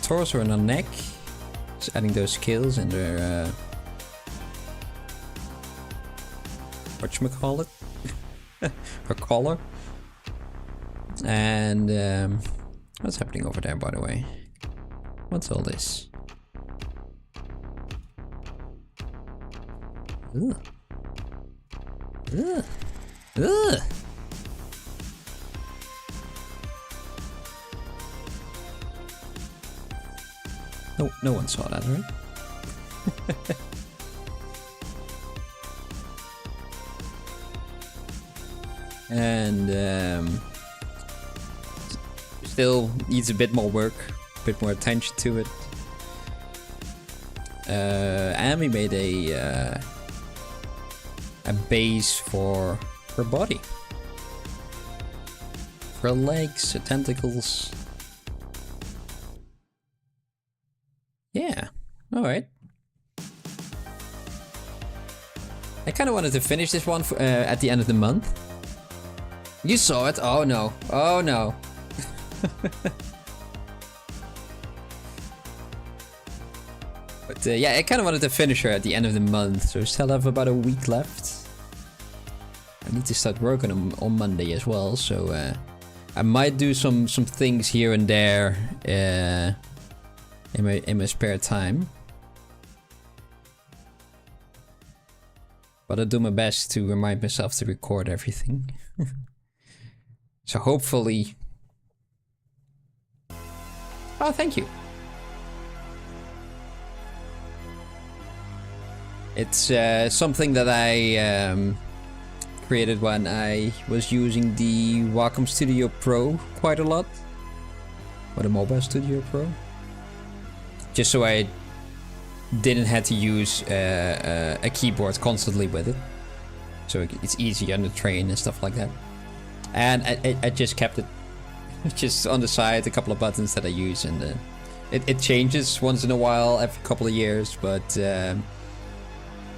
torso and her neck. Just adding those scales and her whatchamacallit? Her collar. And what's happening over there, by the way? What's all this? Ugh. Ugh. Ugh. No one saw that, right? And still needs a bit more work, a bit more attention to it. And we made a base for her body, for her legs, her tentacles. Yeah, all right. I kind of wanted to finish this one for, at the end of the month. You saw it? Oh no! Oh no! But yeah, I kind of wanted to finish her at the end of the month, so I still have about a week left. I need to start working on Monday as well, so I might do some things here and there in my spare time. But I'll do my best to remind myself to record everything. So hopefully... Oh, thank you. It's something that I created when I was using the Wacom Studio Pro quite a lot. Or the Mobile Studio Pro. Just so I didn't have to use a keyboard constantly with it. So it's easy on the train and stuff like that. And I just kept it just on the side, a couple of buttons that I use, and it changes once in a while, every couple of years, but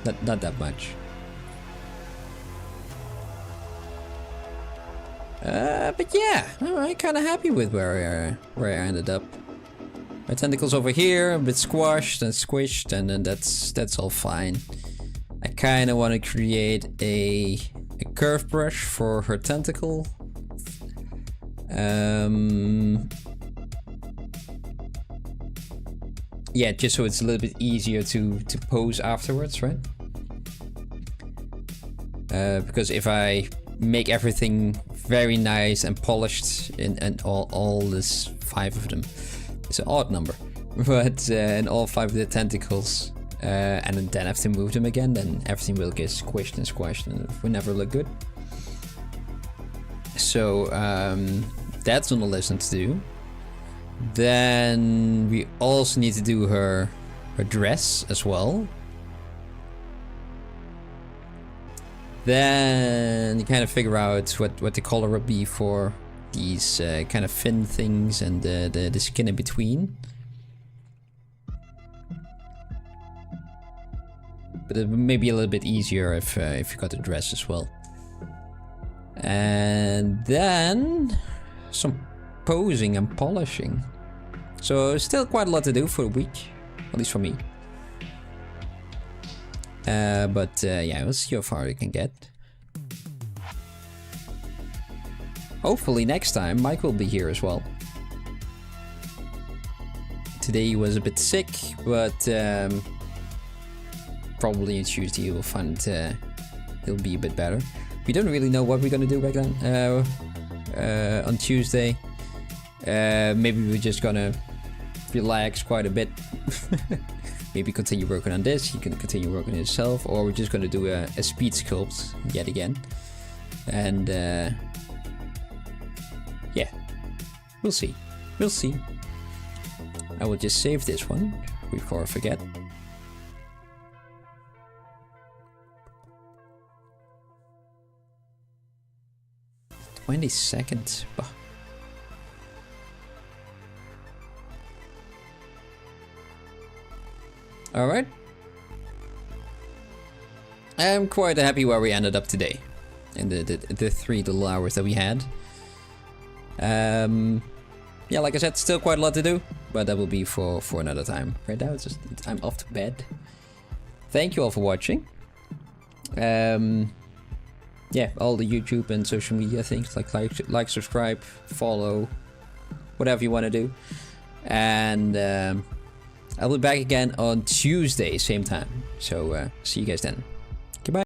not that much. But yeah, I'm kind of happy with where I ended up. My tentacles over here, a bit squashed and squished, and then that's all fine. I kind of want to create a curve brush for her tentacle. Yeah, just so it's a little bit easier to pose afterwards, right? Because if I make everything very nice and polished and all this 5 of them, it's an odd number, but and all 5 of the tentacles, and then have to move them again, then everything will get squished and squashed and it will never look good. So that's on the list to do. Then we also need to do her dress as well. Then you kind of figure out what the color would be for these kind of fin things and the skin in between. But it may be a little bit easier if you got the dress as well. And then some posing and polishing. So still quite a lot to do for a week, at least for me. But yeah, we'll see how far we can get. Hopefully next time Mike will be here as well. Today he was a bit sick, but probably on Tuesday you will find he'll be a bit better. We don't really know what we're gonna do back then. On Tuesday, maybe we're just gonna relax quite a bit. Maybe continue working on this. He can continue working on himself, or we're just gonna do a speed sculpt yet again. And yeah, we'll see. We'll see. I will just save this one before I forget. $20. Alright. I'm quite happy where we ended up today. In the 3 little hours that we had. Yeah, like I said, still quite a lot to do. But that will be for another time. Right now, I'm off to bed. Thank you all for watching. Yeah, all the YouTube and social media things like, subscribe, follow, whatever you want to do. And I'll be back again on Tuesday, same time. So see you guys then.